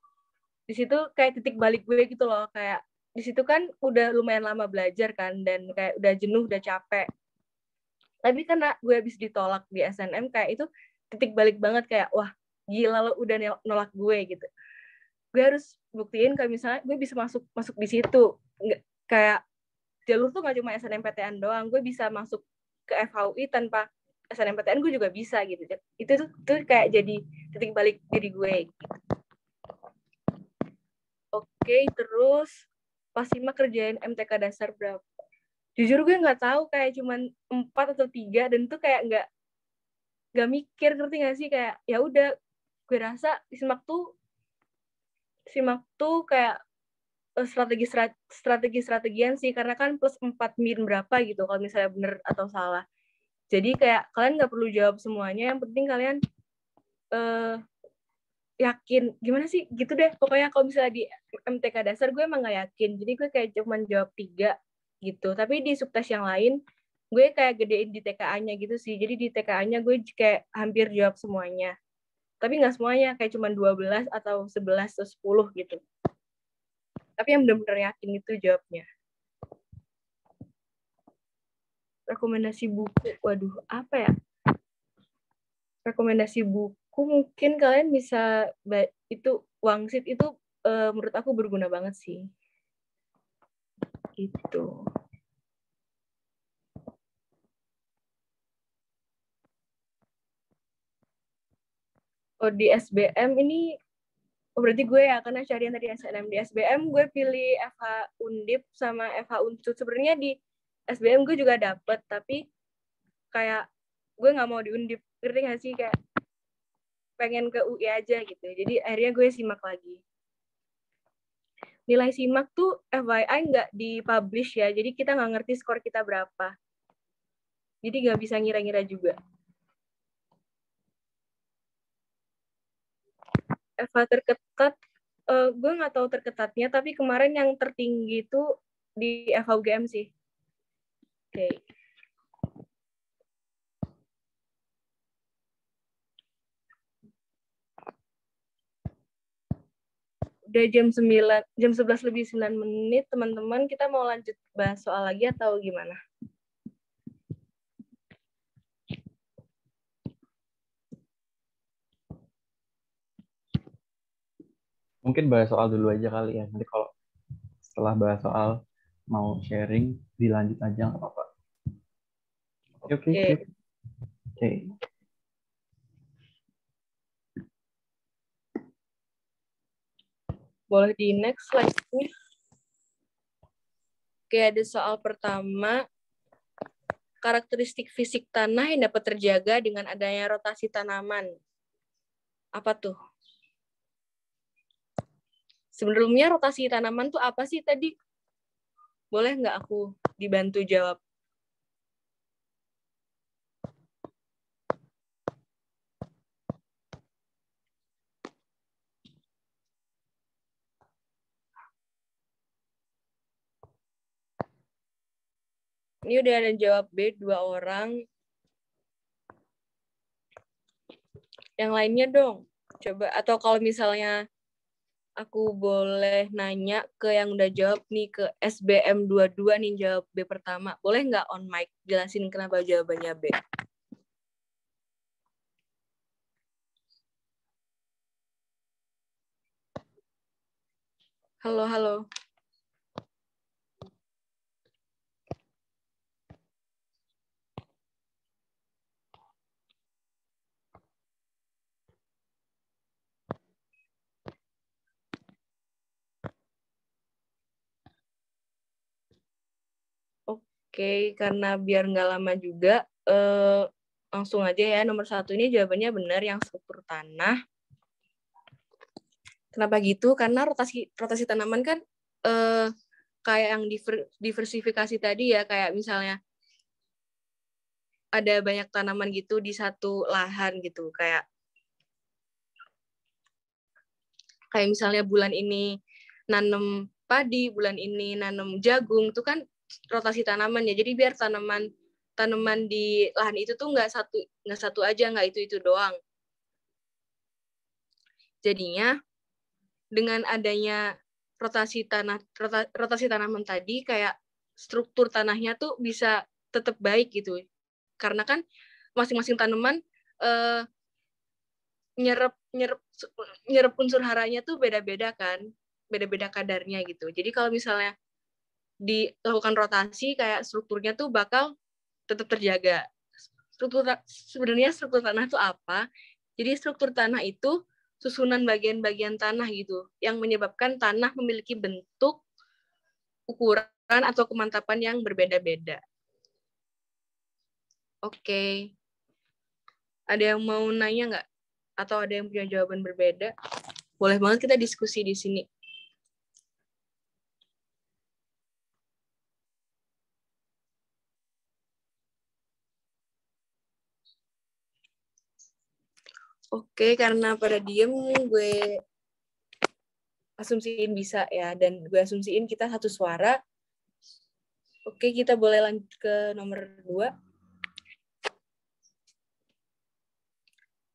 di situ kayak titik balik gue gitu loh, kayak di situ kan udah lumayan lama belajar kan dan kayak udah jenuh, udah capek. Tapi karena gue habis ditolak di SNM, kayak itu titik balik banget, kayak wah gila lo udah nolak gue gitu. Gue harus buktiin kayak misalnya gue bisa masuk di situ. Nggak, kayak jalur tuh nggak cuma SNMPTN doang, gue bisa masuk ke FHUI tanpa SNMPTN gue juga bisa gitu. Itu tuh kayak jadi titik balik diri gue gitu. Oke, terus pas simak kerjain MTK dasar berapa? Jujur gue nggak tahu, kayak cuman 4 atau 3, dan tuh kayak nggak mikir, ngerti nggak sih, kayak ya udah gue rasa simak tuh kayak strategi-strategian sih, karena kan plus 4 min berapa gitu kalau misalnya bener atau salah. Jadi kayak kalian nggak perlu jawab semuanya, yang penting kalian yakin gimana sih gitu deh. Pokoknya kalau misalnya di MTK dasar gue emang nggak yakin, jadi gue kayak cuma jawab 3 gitu. Tapi di subtes yang lain gue kayak gedein di TKA-nya gitu sih, jadi di TKA-nya gue kayak hampir jawab semuanya, tapi nggak semuanya, kayak cuma 12 atau 11 atau 10 gitu. Tapi yang benar-benar yakin itu jawabnya. Rekomendasi buku, waduh apa ya, rekomendasi buku mungkin kalian bisa itu Wangsit itu menurut aku berguna banget sih gitu. Oh, di SBM ini berarti gue ya, karena carian tadi SNM. Di SBM gue pilih FH Undip sama FH Unsud. Sebenarnya di SBM gue juga dapet, tapi kayak gue nggak mau di Undip, ngerti nggak sih, kayak pengen ke UI aja gitu. Jadi akhirnya gue simak lagi. Nilai simak tuh FYI nggak dipublish ya, jadi kita nggak ngerti skor kita berapa. Jadi nggak bisa ngira-ngira juga. FH terketat, gue nggak tahu terketatnya, tapi kemarin yang tertinggi itu di FHUGM sih. Oke. Udah jam 11 lebih 9 menit, teman-teman. Kita mau lanjut bahas soal lagi atau gimana? Mungkin bahas soal dulu aja kali ya. Nanti kalau setelah bahas soal mau sharing, dilanjut aja nggak apa-apa. Oke. Boleh di next slide-nya. Oke, ada soal pertama. Karakteristik fisik tanah yang dapat terjaga dengan adanya rotasi tanaman. Apa tuh? Sebelumnya rotasi tanaman tuh apa sih tadi? Boleh nggak aku dibantu jawab? Ini udah ada jawab B 2 orang. Yang lainnya dong. Coba, atau kalau misalnya aku boleh nanya ke yang udah jawab nih, ke SBM 22 nih jawab B pertama. Boleh nggak on mic jelasin kenapa jawabannya B? Halo, halo. Oke, karena biar nggak lama juga, langsung aja ya. Nomor 1 ini jawabannya benar, yang struktur tanah. Kenapa gitu? Karena rotasi tanaman kan kayak yang diversifikasi tadi ya, kayak misalnya ada banyak tanaman gitu di satu lahan gitu, kayak misalnya bulan ini nanam padi, bulan ini nanam jagung, itu kan rotasi tanamannya. Jadi biar tanaman di lahan itu tuh nggak satu aja, nggak itu doang. Jadinya dengan adanya rotasi tanaman tadi, kayak struktur tanahnya tuh bisa tetap baik gitu. Karena kan masing-masing tanaman nyerap unsur haranya tuh beda-beda kan, beda-beda kadarnya gitu. Jadi kalau misalnya dilakukan rotasi, kayak strukturnya tuh bakal tetap terjaga. Sebenarnya struktur tanah itu apa? Jadi struktur tanah itu susunan bagian-bagian tanah gitu, yang menyebabkan tanah memiliki bentuk, ukuran, atau kemantapan yang berbeda-beda. Oke. Ada yang mau nanya nggak? Atau ada yang punya jawaban berbeda? Boleh banget kita diskusi di sini. Oke, karena pada diem, gue asumsiin bisa ya, dan gue asumsiin kita satu suara. Oke, kita boleh lanjut ke nomor 2.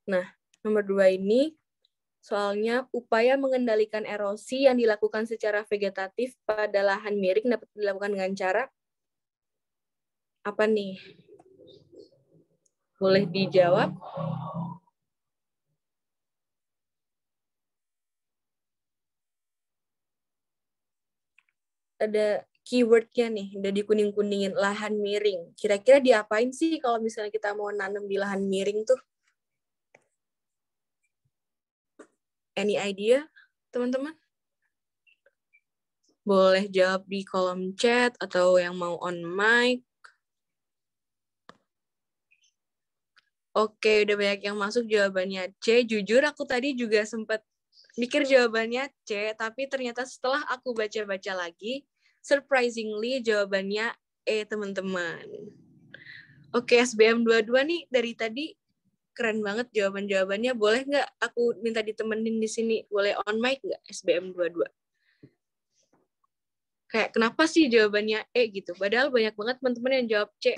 Nah, nomor 2 ini soalnya upaya mengendalikan erosi yang dilakukan secara vegetatif pada lahan miring dapat dilakukan dengan cara apa nih? Boleh dijawab? Ada keywordnya nih, udah dikuning-kuningin, lahan miring. Kira-kira diapain sih kalau misalnya kita mau nanam di lahan miring tuh? Any idea, teman-teman? Boleh jawab di kolom chat atau yang mau on mic. Oke, udah banyak yang masuk jawabannya C. Jujur aku tadi juga sempat mikir jawabannya C, tapi ternyata setelah aku baca-baca lagi, surprisingly jawabannya E, teman-teman. Oke, SBM 22 nih dari tadi keren banget jawaban-jawabannya. Boleh nggak aku minta ditemenin di sini? Boleh on mic nggak SBM 22? Kayak kenapa sih jawabannya E gitu? Padahal banyak banget teman-teman yang jawab C.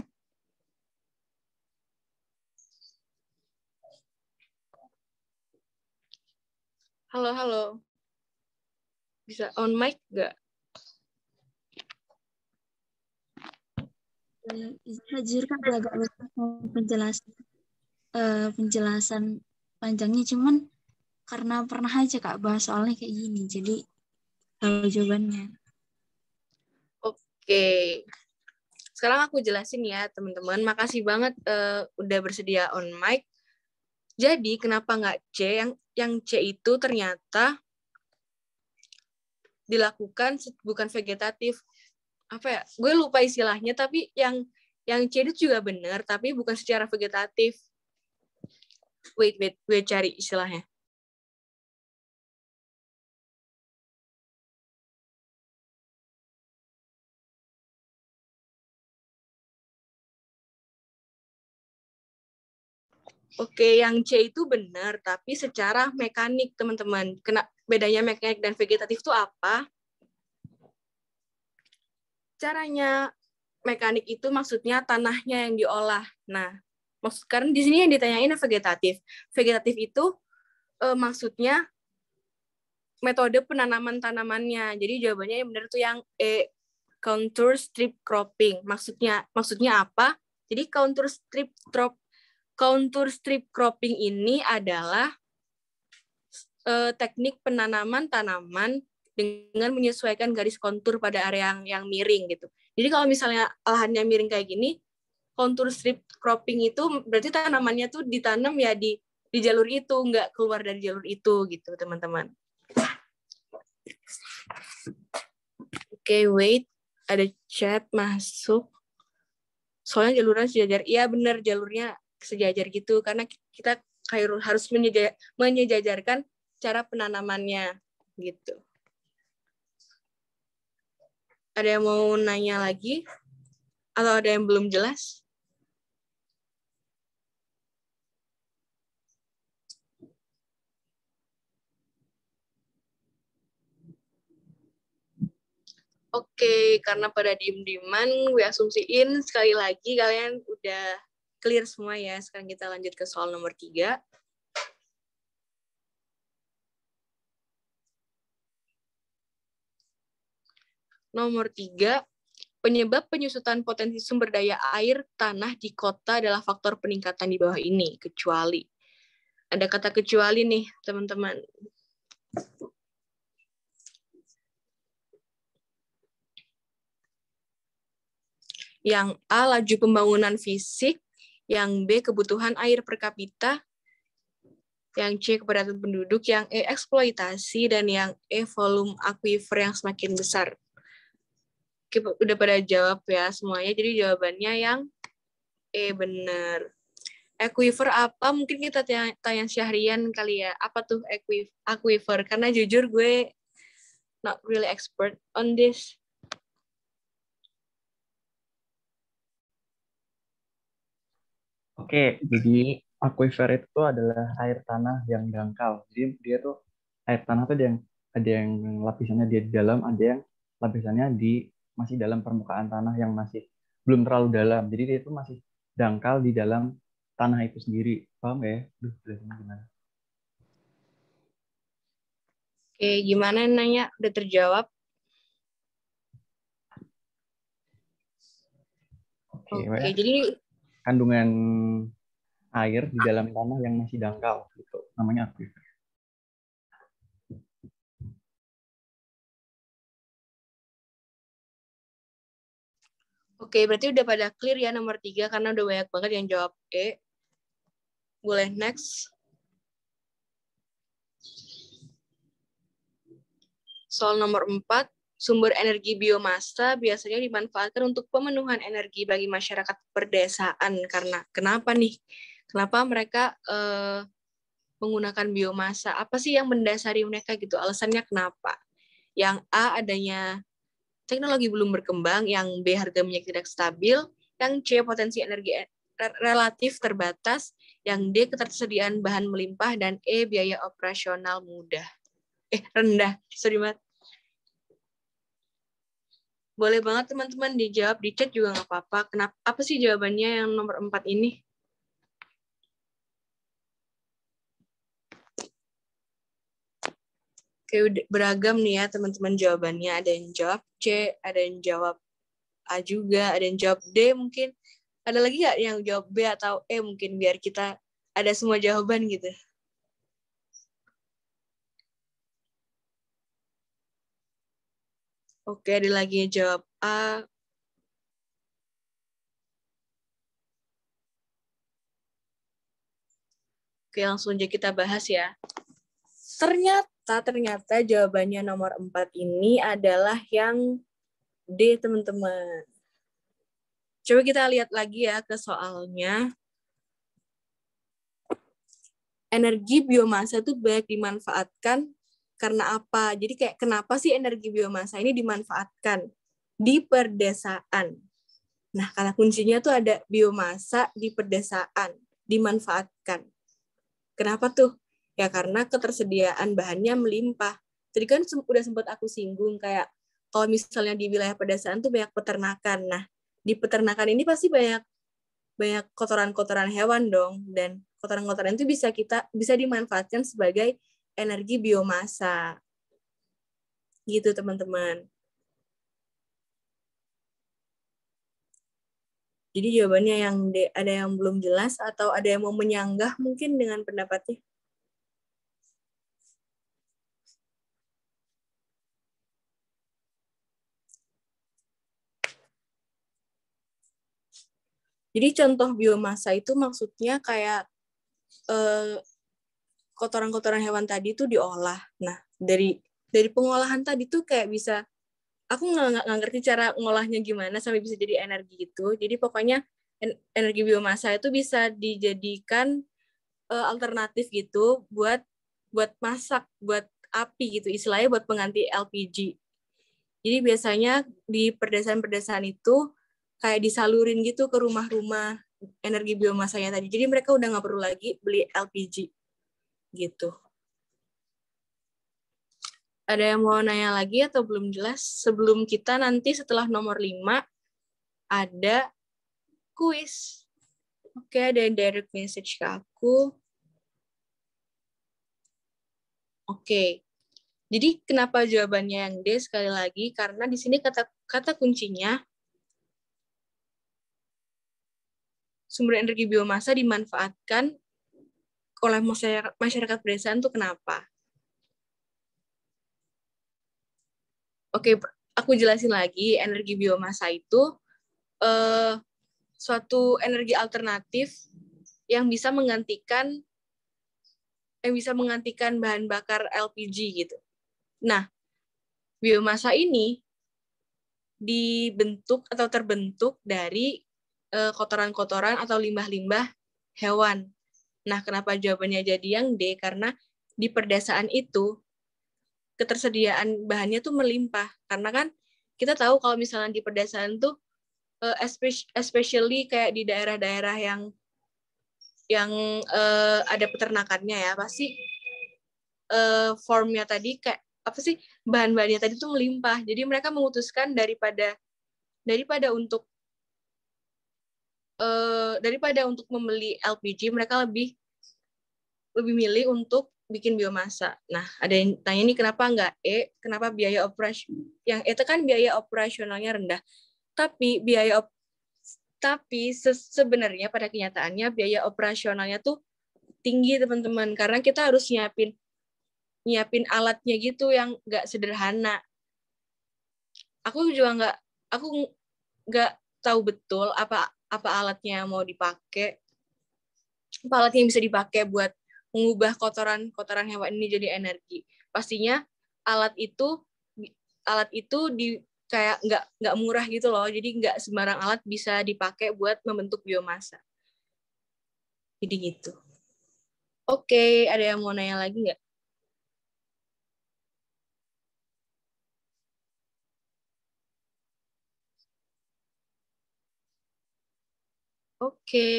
Halo, halo. Bisa on mic nggak? Jujur Kak, agak penjelasan panjangnya, cuman karena pernah aja Kak bahas soalnya kayak gini, jadi tahu jawabannya. Oke. Sekarang aku jelasin ya teman-teman. Makasih banget udah bersedia on mic. Jadi kenapa nggak C? Yang C itu ternyata dilakukan bukan vegetatif. Apa ya? Gue lupa istilahnya, tapi yang C itu juga benar, tapi bukan secara vegetatif. Wait, gue cari istilahnya. Oke, yang C itu benar, tapi secara mekanik, teman-teman. Bedanya mekanik dan vegetatif itu apa? Caranya mekanik itu maksudnya tanahnya yang diolah. Nah, karena di sini yang ditanyain vegetatif. Vegetatif itu maksudnya metode penanaman tanamannya. Jadi jawabannya yang benar tuh yang contour strip cropping. Maksudnya apa? Jadi contour strip cropping ini adalah teknik penanaman tanaman dengan menyesuaikan garis kontur pada area yang miring gitu. Jadi kalau misalnya lahannya miring kayak gini, contour strip cropping itu berarti tanamannya tuh ditanam ya di jalur itu, nggak keluar dari jalur itu gitu, teman-teman. Oke, wait. Ada chat masuk. Soalnya jalurnya sejajar. Iya, benar, jalurnya sejajar gitu. Karena kita harus menyejajarkan cara penanamannya gitu. Ada yang mau nanya lagi? Atau ada yang belum jelas? Oke, karena pada diem-dieman, gue asumsiin sekali lagi kalian udah clear semua ya. Sekarang kita lanjut ke soal nomor 3. Nomor 3, penyebab penyusutan potensi sumber daya air tanah di kota adalah faktor peningkatan di bawah ini, kecuali. Ada kata kecuali nih, teman-teman. Yang A, laju pembangunan fisik. Yang B, kebutuhan air per kapita. Yang C, kepadatan penduduk. Yang E, eksploitasi. Dan yang E, volume aquifer yang semakin besar. Oke, udah pada jawab ya semuanya. Jadi jawabannya yang E, benar. Aquifer apa? Mungkin kita tanya Syahrian kali ya. Apa tuh aquifer? Karena jujur gue not really expert on this. Oke, jadi aquifer itu adalah air tanah yang dangkal. Jadi dia tuh air tanah tuh ada yang lapisannya dia di dalam, ada yang lapisannya masih dalam permukaan tanah yang masih belum terlalu dalam. Jadi dia itu masih dangkal di dalam tanah itu sendiri. Paham ya? Jelasinnya gimana? Oke, gimana nanya? Udah terjawab? Oke, jadi kandungan air di dalam tanah yang masih dangkal gitu, namanya aquifer. Oke, berarti udah pada clear ya nomor 3 karena udah banyak banget yang jawab E. Boleh next. Soal nomor 4, sumber energi biomasa biasanya dimanfaatkan untuk pemenuhan energi bagi masyarakat perdesaan. Karena kenapa nih? Kenapa mereka menggunakan biomasa? Apa sih yang mendasari mereka gitu? Alasannya kenapa? Yang A, adanya teknologi belum berkembang, yang B, harga minyak tidak stabil, yang C, potensi energi relatif terbatas, yang D, ketersediaan bahan melimpah, dan E, biaya operasional rendah. Sorry, Mat. Boleh banget teman-teman dijawab di chat juga nggak apa-apa. Apa sih jawabannya yang nomor 4 ini? Oke, beragam nih ya teman-teman jawabannya. Ada yang jawab C, ada yang jawab A juga, ada yang jawab D mungkin. Ada lagi nggak yang jawab B atau E mungkin biar kita ada semua jawaban gitu. Oke, ada lagi yang jawab A. Oke, langsung aja kita bahas ya. Ternyata jawabannya nomor 4 ini adalah yang D, teman-teman. Coba kita lihat lagi ya ke soalnya. Energi biomasa itu banyak dimanfaatkan karena apa? Jadi kayak kenapa sih energi biomasa ini dimanfaatkan di perdesaan? Nah, kata kuncinya tuh ada biomasa di perdesaan, dimanfaatkan. Kenapa tuh? Ya karena ketersediaan bahannya melimpah. Tadi kan udah sempat aku singgung kayak kalau misalnya di wilayah pedesaan tuh banyak peternakan. Nah, di peternakan ini pasti banyak kotoran-kotoran hewan dong, dan kotoran-kotoran itu bisa dimanfaatkan sebagai energi biomasa. Gitu teman-teman. Jadi jawabannya yang D, ada yang belum jelas atau ada yang mau menyanggah mungkin dengan pendapatnya? Jadi contoh biomasa itu maksudnya kayak kotoran-kotoran hewan tadi itu diolah. Nah, dari pengolahan tadi tuh kayak bisa, aku nggak ngerti cara ngolahnya gimana sampai bisa jadi energi itu. Jadi pokoknya energi biomasa itu bisa dijadikan alternatif gitu buat masak, buat api gitu, istilahnya buat pengganti LPG. Jadi biasanya di pedesaan-pedesaan itu kayak disalurin gitu ke rumah-rumah energi biomasanya tadi. Jadi mereka udah nggak perlu lagi beli LPG gitu. Ada yang mau nanya lagi atau belum jelas? Sebelum kita nanti setelah nomor 5 ada kuis. Oke, ada yang direct message ke aku. Oke. Jadi kenapa jawabannya yang D sekali lagi? Karena di sini kata kuncinya sumber energi biomasa dimanfaatkan oleh masyarakat pedesaan itu kenapa? Oke, aku jelasin lagi. Energi biomasa itu suatu energi alternatif yang bisa menggantikan bahan bakar LPG gitu. Nah, biomasa ini dibentuk atau terbentuk dari kotoran-kotoran atau limbah-limbah hewan. Nah, kenapa jawabannya jadi yang D? Karena di perdesaan itu ketersediaan bahannya tuh melimpah. Karena kan kita tahu kalau misalnya di perdesaan tuh especially kayak di daerah-daerah yang ada peternakannya ya, pasti formnya tadi kayak apa sih, bahan-bahannya tadi tuh melimpah. Jadi mereka memutuskan daripada untuk membeli LPG, mereka lebih milih untuk bikin biomasa. Nah, ada yang tanya nih kenapa nggak E? Kenapa biaya operasi? Yang E itu kan biaya operasionalnya rendah. Tapi sebenarnya pada kenyataannya biaya operasionalnya tuh tinggi teman-teman, karena kita harus nyiapin alatnya gitu yang nggak sederhana. Aku nggak tahu betul apa alatnya yang mau dipakai, apa alatnya yang bisa dipakai buat mengubah kotoran hewan ini jadi energi. Pastinya alat itu kayak nggak murah gitu loh, jadi nggak sembarang alat bisa dipakai buat membentuk biomasa. Jadi gitu. Oke, ada yang mau nanya lagi nggak? Oke.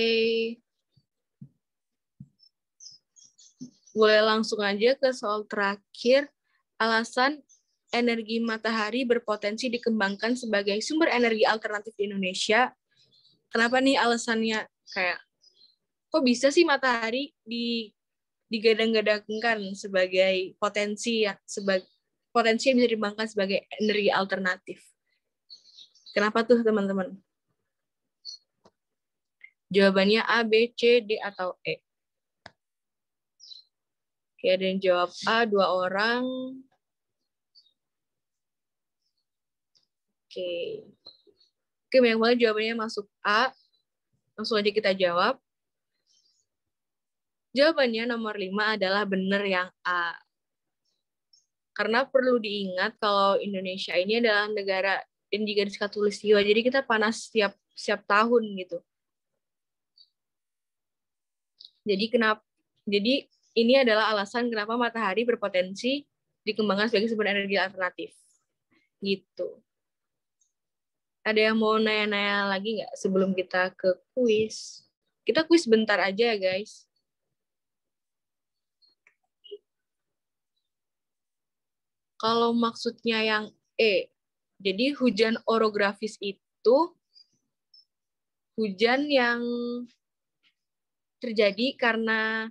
Boleh langsung aja ke soal terakhir. Alasan energi matahari berpotensi dikembangkan sebagai sumber energi alternatif di Indonesia. Kenapa nih alasannya? Kayak, kok bisa sih matahari digadang-gadangkan sebagai potensi yang bisa dikembangkan sebagai energi alternatif? Kenapa tuh teman-teman? Jawabannya A, B, C, D, atau E. Oke, ada yang jawab A, 2 orang. Oke, banyak banget jawabannya masuk A. Langsung aja kita jawab. Jawabannya nomor 5 adalah benar yang A. Karena perlu diingat kalau Indonesia ini adalah negara yang di garis khatulistiwa, jadi kita panas setiap tahun gitu. Jadi ini adalah alasan kenapa matahari berpotensi dikembangkan sebagai sumber energi alternatif. Gitu. Ada yang mau nanya-nanya lagi nggak sebelum kita ke kuis? Kita kuis bentar aja ya, guys. Kalau maksudnya yang E, jadi hujan orografis itu hujan yang terjadi karena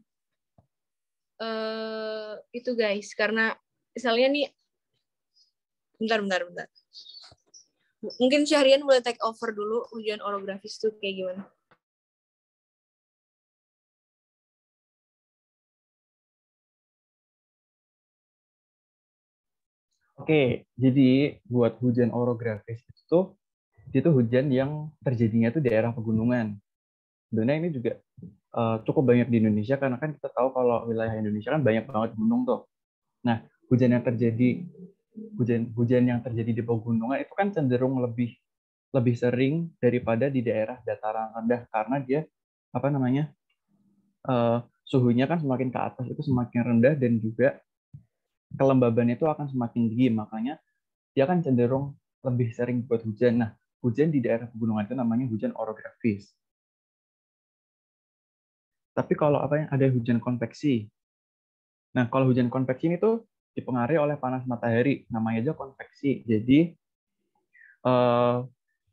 itu guys, karena misalnya nih, bentar. Mungkin Syahrian boleh take over dulu hujan orografis tuh kayak gimana? Oke, jadi buat hujan orografis itu hujan yang terjadinya tuh di daerah pegunungan. Sebenarnya ini juga cukup banyak di Indonesia karena kan kita tahu kalau wilayah Indonesia kan banyak banget gunung tuh. Nah, hujan yang terjadi di pegunungan itu kan cenderung lebih sering daripada di daerah dataran rendah karena dia apa namanya suhunya kan semakin ke atas itu semakin rendah dan juga kelembaban itu akan semakin tinggi, makanya dia kan cenderung lebih sering buat hujan. Nah, hujan di daerah pegunungan itu namanya hujan orografis. Tapi kalau ada hujan konveksi. Nah, kalau hujan konveksi ini tuh dipengaruhi oleh panas matahari, namanya aja konveksi. Jadi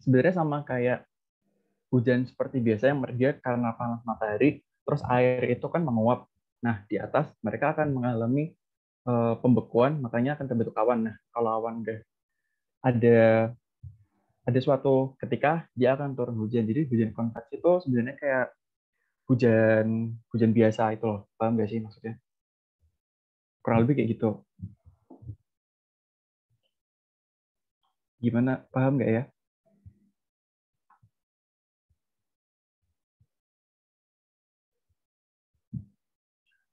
sebenarnya sama kayak hujan seperti biasa yang dia karena panas matahari, terus air itu kan menguap. Nah, di atas mereka akan mengalami pembekuan, makanya akan terbentuk awan. Nah, kalau awan udah ada suatu ketika dia akan turun hujan. Jadi hujan konveksi itu sebenarnya kayak hujan biasa itu loh. Paham nggak sih maksudnya? Kurang lebih kayak gitu. Gimana? Paham nggak ya?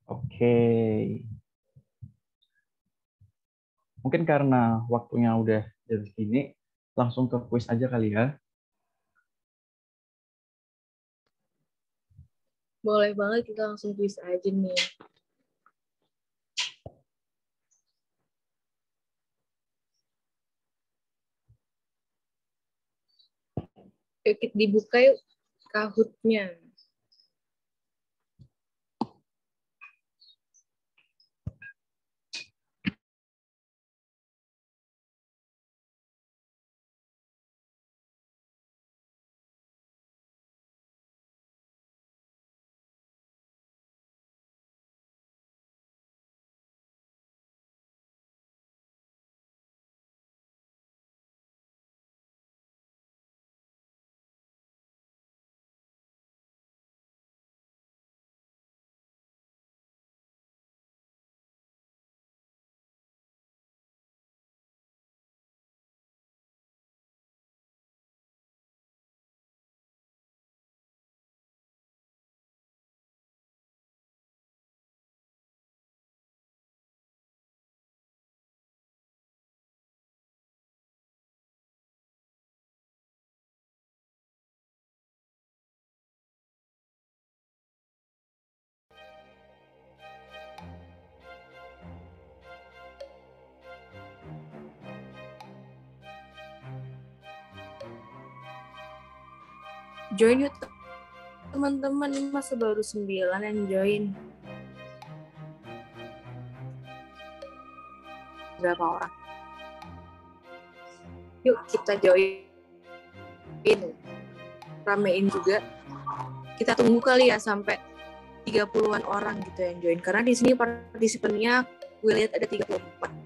Oke. Mungkin karena waktunya udah jam segini, langsung ke kuis aja kali ya. Boleh banget, kita langsung kuis aja nih. Yuk, kita dibuka yuk Kahoot-nya. Join yuk teman-teman, ini masa baru 9 yang join. Berapa orang? Yuk kita join. Ramein juga. Kita tunggu kali ya sampai 30-an orang gitu yang join. Karena di sini partisipannya gue lihat ada 34.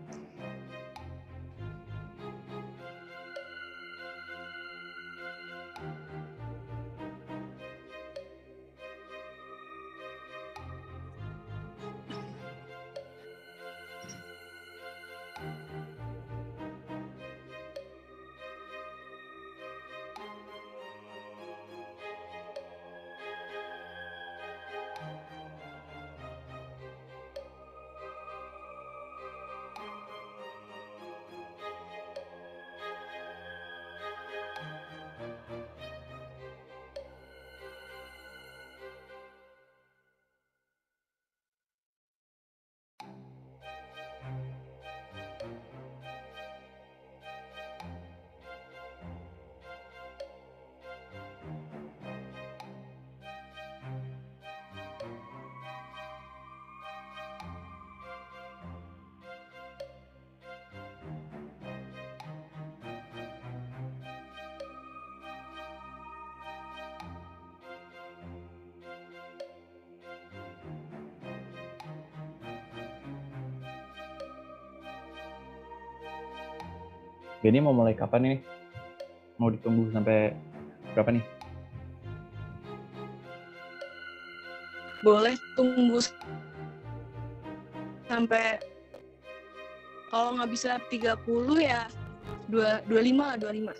Ini mau mulai kapan nih? Mau ditunggu sampai berapa nih? Boleh tunggu sampai kalau nggak bisa 30 ya 25 lah 25.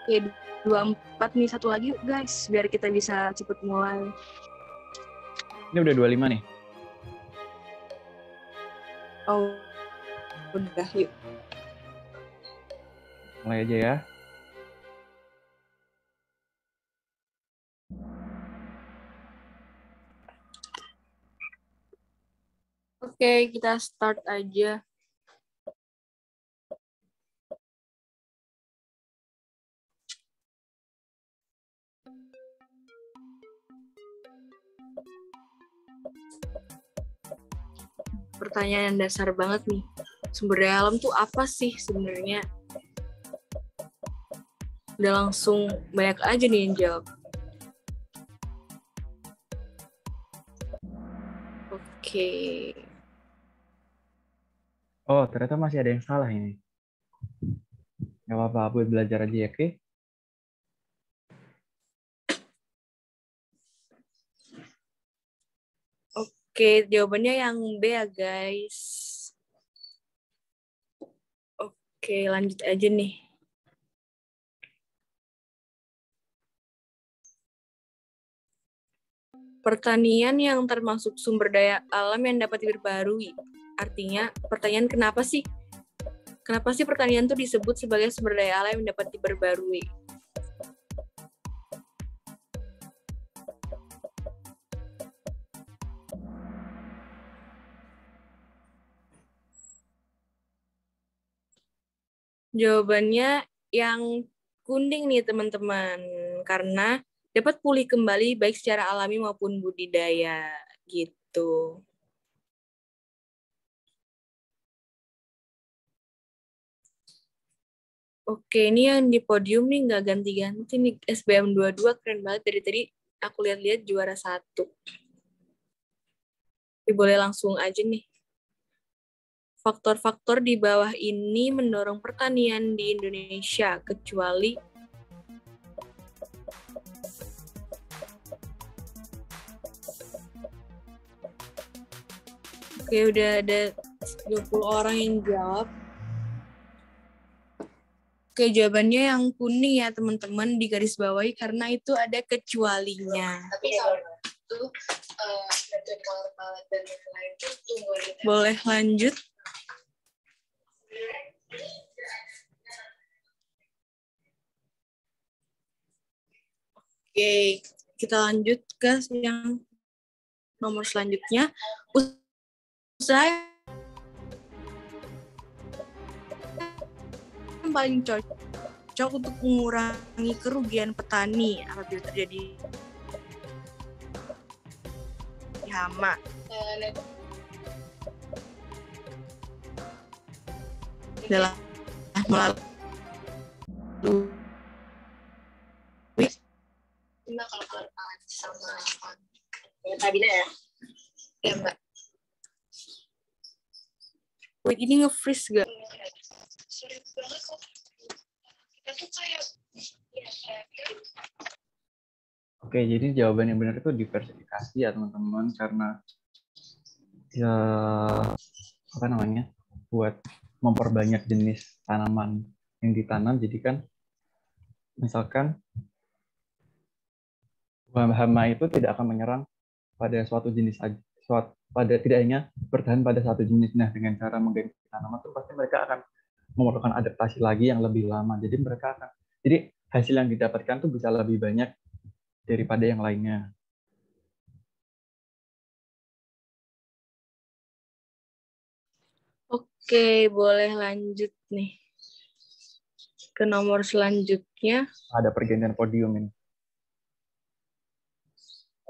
Ya 24 nih, satu lagi yuk guys biar kita bisa cepet mulai. Ini udah 25 nih. Oh udah yuk. Mulai aja ya. Oke, kita start aja. Pertanyaan dasar banget nih. Sumber daya alam tuh apa sih sebenarnya? Udah langsung banyak aja nih yang jawab. Oke. Oh, ternyata masih ada yang salah ini. Gak apa-apa, buat belajar aja ya, oke? Oke, jawabannya yang B ya guys. Oke, lanjut aja nih. Pertanian yang termasuk sumber daya alam yang dapat diperbarui. Artinya, pertanyaan kenapa sih pertanian itu disebut sebagai sumber daya alam yang dapat diperbarui? Jawabannya yang kuning nih teman-teman, karena dapat pulih kembali baik secara alami maupun budidaya gitu. Oke, ini yang di podium nih nggak ganti-ganti nih. SBM 22 keren banget, dari tadi aku lihat-lihat juara 1. Tapi boleh langsung aja nih. Faktor-faktor di bawah ini mendorong pertanian di Indonesia, kecuali oke, udah ada 20 orang yang jawab. Oke, jawabannya yang kuning ya teman-teman, di garis bawahi karena itu ada kecualinya. Tapi kalau itu boleh lanjut. Oke, kita lanjut ke yang nomor selanjutnya. Usaha yang paling cocok untuk mengurangi kerugian petani apabila terjadi hama. Dalam melalui kalau sama Tabina ya? Ya Mbak. Wait, ini nge-freeze gak? Sulit banget kok. Kita tuh kayak Oke, jadi jawaban yang benar itu diversifikasi ya teman-teman, karena ya apa namanya, buat memperbanyak jenis tanaman yang ditanam. Jadi kan misalkan hama itu tidak akan menyerang pada suatu jenis aja, tidak hanya bertahan pada satu jenis. Nah, dengan cara mengganti tanaman itu pasti mereka akan memerlukan adaptasi lagi yang lebih lama. Jadi hasil yang didapatkan tuh bisa lebih banyak daripada yang lainnya. Oke, boleh lanjut nih ke nomor selanjutnya. Ada pergantian podium ini.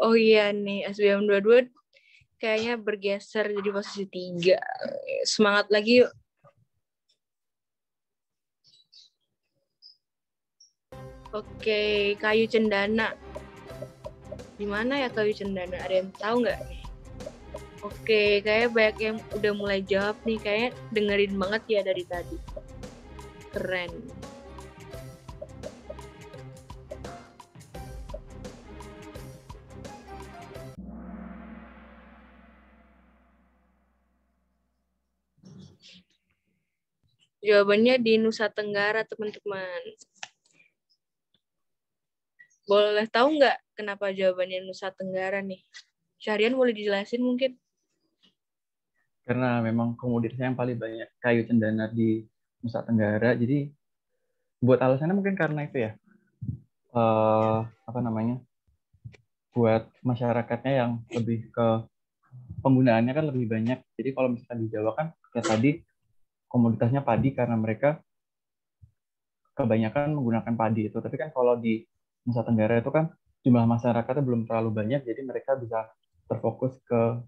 Oh iya nih, SBM 22 kayaknya bergeser jadi posisi 3. Semangat lagi yuk. Oke, kayu cendana. Gimana ya kayu cendana? Ada yang tahu nggak nih? Oke, kayak banyak yang udah mulai jawab nih. Kayak dengerin banget ya dari tadi. Keren. Jawabannya di Nusa Tenggara, teman-teman. Boleh tahu nggak kenapa jawabannya Nusa Tenggara nih? Syahrian boleh dijelasin mungkin? Karena memang komoditasnya yang paling banyak kayu cendana di Nusa Tenggara. Jadi buat alasannya mungkin karena itu ya. Apa namanya? Buat masyarakatnya yang lebih ke penggunaannya kan lebih banyak. Jadi kalau misalkan di Jawa kan kayak tadi komoditasnya padi karena mereka kebanyakan menggunakan padi itu. Tapi kan kalau di Nusa Tenggara itu kan jumlah masyarakatnya belum terlalu banyak, jadi mereka bisa terfokus ke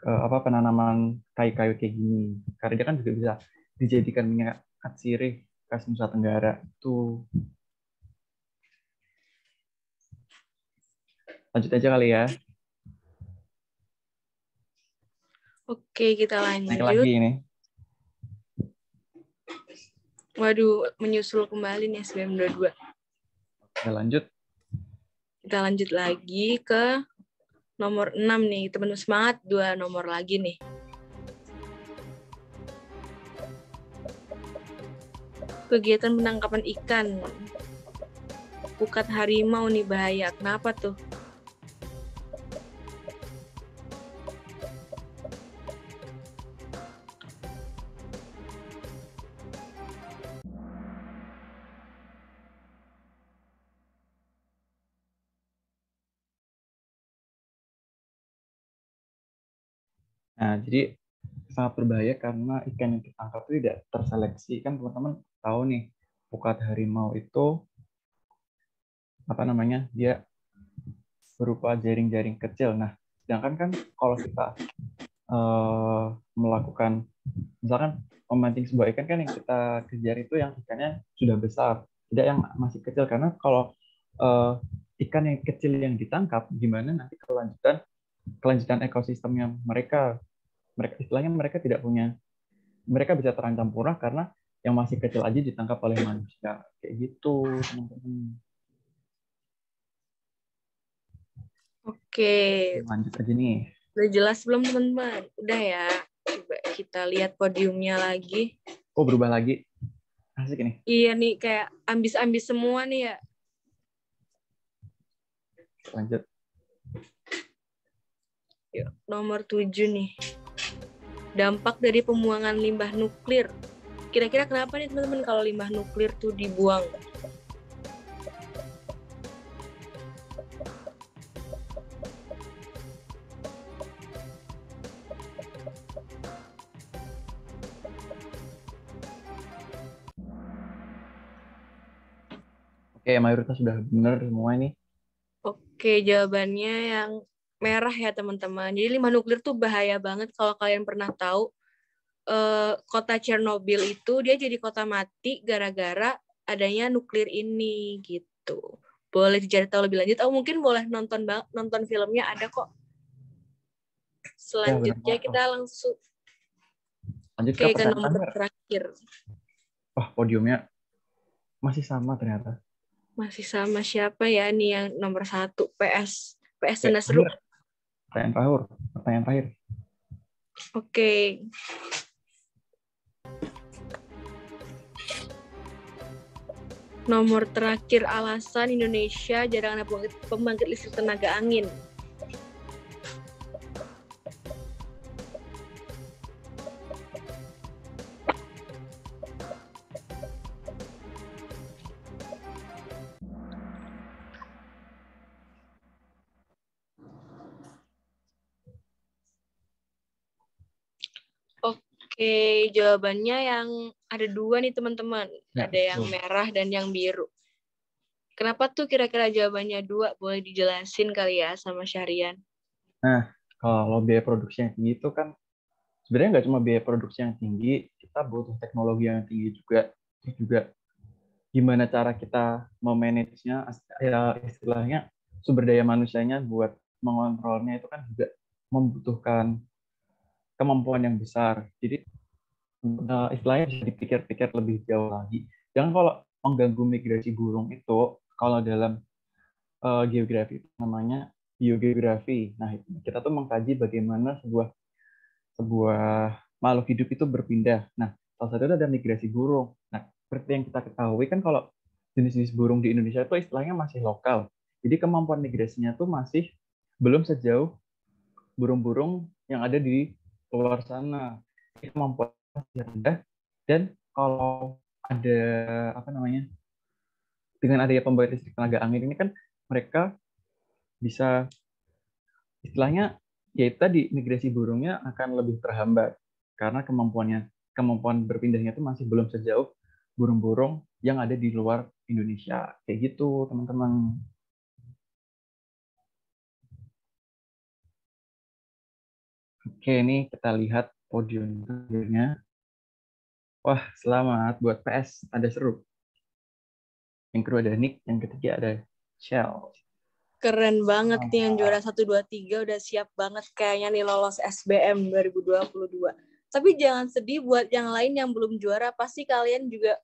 apa penanaman kayu-kayu kayak gini. Karena dia kan juga bisa dijadikan minyak sirih khas Nusa Tenggara. Tuh. Lanjut aja kali ya. Oke, kita Naik lanjut. lagi ini. Waduh, menyusul kembali nih SBM 22. Oke, lanjut. Kita lanjut lagi ke nomor 6 nih. Teman-teman semangat, 2 nomor lagi nih. Kegiatan penangkapan ikan. Pukat harimau nih bahaya. Kenapa tuh? Nah, jadi sangat berbahaya karena ikan yang ditangkap itu tidak terseleksi. Kan teman-teman tahu nih, pukat harimau itu apa namanya? Dia berupa jaring-jaring kecil. Nah, sedangkan kan kalau kita melakukan misalkan memancing sebuah ikan kan yang kita kejar itu yang ikannya sudah besar, tidak yang masih kecil. Karena kalau ikan yang kecil yang ditangkap, gimana nanti kelanjutan ekosistemnya mereka istilahnya mereka tidak punya, mereka bisa terancam punah karena yang masih kecil aja ditangkap oleh manusia kayak gitu, teman-teman. Oke. Lanjut aja nih. Udah jelas belum teman-teman? Udah ya. Coba kita lihat podiumnya lagi. Oh, berubah lagi. Asik nih. Iya nih, kayak ambis-ambis semua nih ya. Lanjut. Yuk, nomor 7 nih. Dampak dari pembuangan limbah nuklir. Kira-kira kenapa nih teman-teman kalau limbah nuklir tuh dibuang? Oke, mayoritas sudah benar semua ini. Oke, jawabannya yang merah ya teman-teman. Jadi limbah nuklir tuh bahaya banget. Kalau kalian pernah tahu, kota Chernobyl itu dia jadi kota mati gara-gara adanya nuklir ini gitu. Boleh dicari tahu lebih lanjut. Mungkin boleh nonton filmnya, ada kok. Selanjutnya Ya, kita langsung lanjut ke pertanyaan nomor terakhir. Wah, podiumnya masih sama ternyata. Masih sama siapa ya nih yang nomor 1? PS Tanda Seru. Pertanyaan terakhir. Oke. Nomor terakhir, alasan Indonesia jarang ada pembangkit listrik tenaga angin. Oke, jawabannya yang ada 2 nih teman-teman. Ya, ada yang merah dan yang biru. Kenapa tuh kira-kira jawabannya 2? Boleh dijelasin kali ya sama Syahrian? Nah, kalau biaya produksi yang tinggi itu kan sebenarnya nggak cuma biaya produksi yang tinggi, kita butuh teknologi yang tinggi juga. Terus juga gimana cara kita memanage-nya, ya istilahnya sumber daya manusianya buat mengontrolnya itu kan juga membutuhkan kemampuan yang besar. Jadi istilahnya bisa dipikir-pikir lebih jauh lagi. Jangan kalau mengganggu migrasi burung itu, kalau dalam geografi itu namanya biogeografi. Nah, kita tuh mengkaji bagaimana sebuah makhluk hidup itu berpindah. Nah, salah satu itu ada migrasi burung. Nah, seperti yang kita ketahui kan kalau jenis-jenis burung di Indonesia itu istilahnya masih lokal. Jadi kemampuan migrasinya tuh masih belum sejauh burung-burung yang ada di luar sana. Jadi kemampuan masih rendah, dan kalau ada apa namanya, dengan adanya pembangkit listrik tenaga angin ini kan mereka bisa istilahnya ya tadi migrasi burungnya akan lebih terhambat karena kemampuan berpindahnya itu masih belum sejauh burung-burung yang ada di luar Indonesia. Kayak gitu, teman-teman. Oke, ini kita lihat podiumnya. Wah, selamat buat PS, ada seru. Yang kedua ada Nick, yang ketiga ada Shell. Keren banget nih yang juara 1, 2, 3 udah siap banget kayaknya nih lolos SBM 2022. Tapi jangan sedih buat yang lain yang belum juara, pasti kalian juga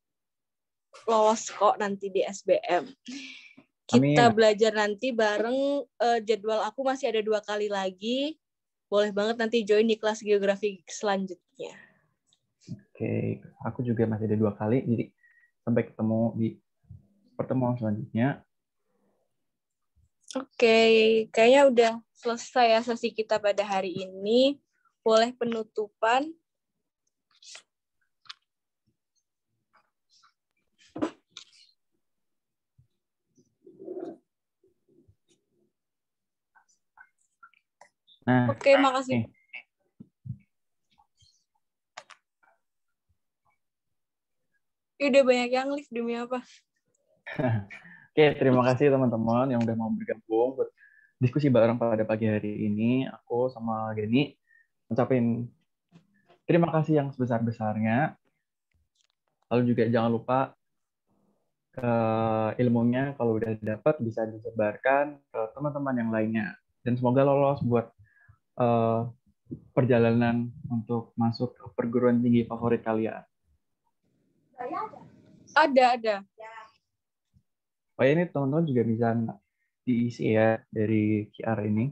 lolos kok nanti di SBM. Kita Amin. belajar nanti bareng, jadwal aku masih ada 2 kali lagi. Boleh banget nanti join di kelas geografi selanjutnya. Oke, aku juga masih ada 2 kali, jadi sampai ketemu di pertemuan selanjutnya. Oke, kayaknya udah selesai ya sesi kita pada hari ini. Boleh penutupan? Nah, Oke, makasih. Udah banyak yang live, demi apa? Oke, terima kasih teman-teman yang udah mau bergabung buat diskusi bareng pada pagi hari ini. Aku sama Gani ucapin terima kasih yang sebesar-besarnya. Lalu juga jangan lupa ilmunya kalau udah dapat bisa disebarkan ke teman-teman yang lainnya. Dan semoga lolos buat perjalanan untuk masuk ke perguruan tinggi favorit kalian. Ada. Oh ini teman-teman juga bisa diisi ya dari QR ini.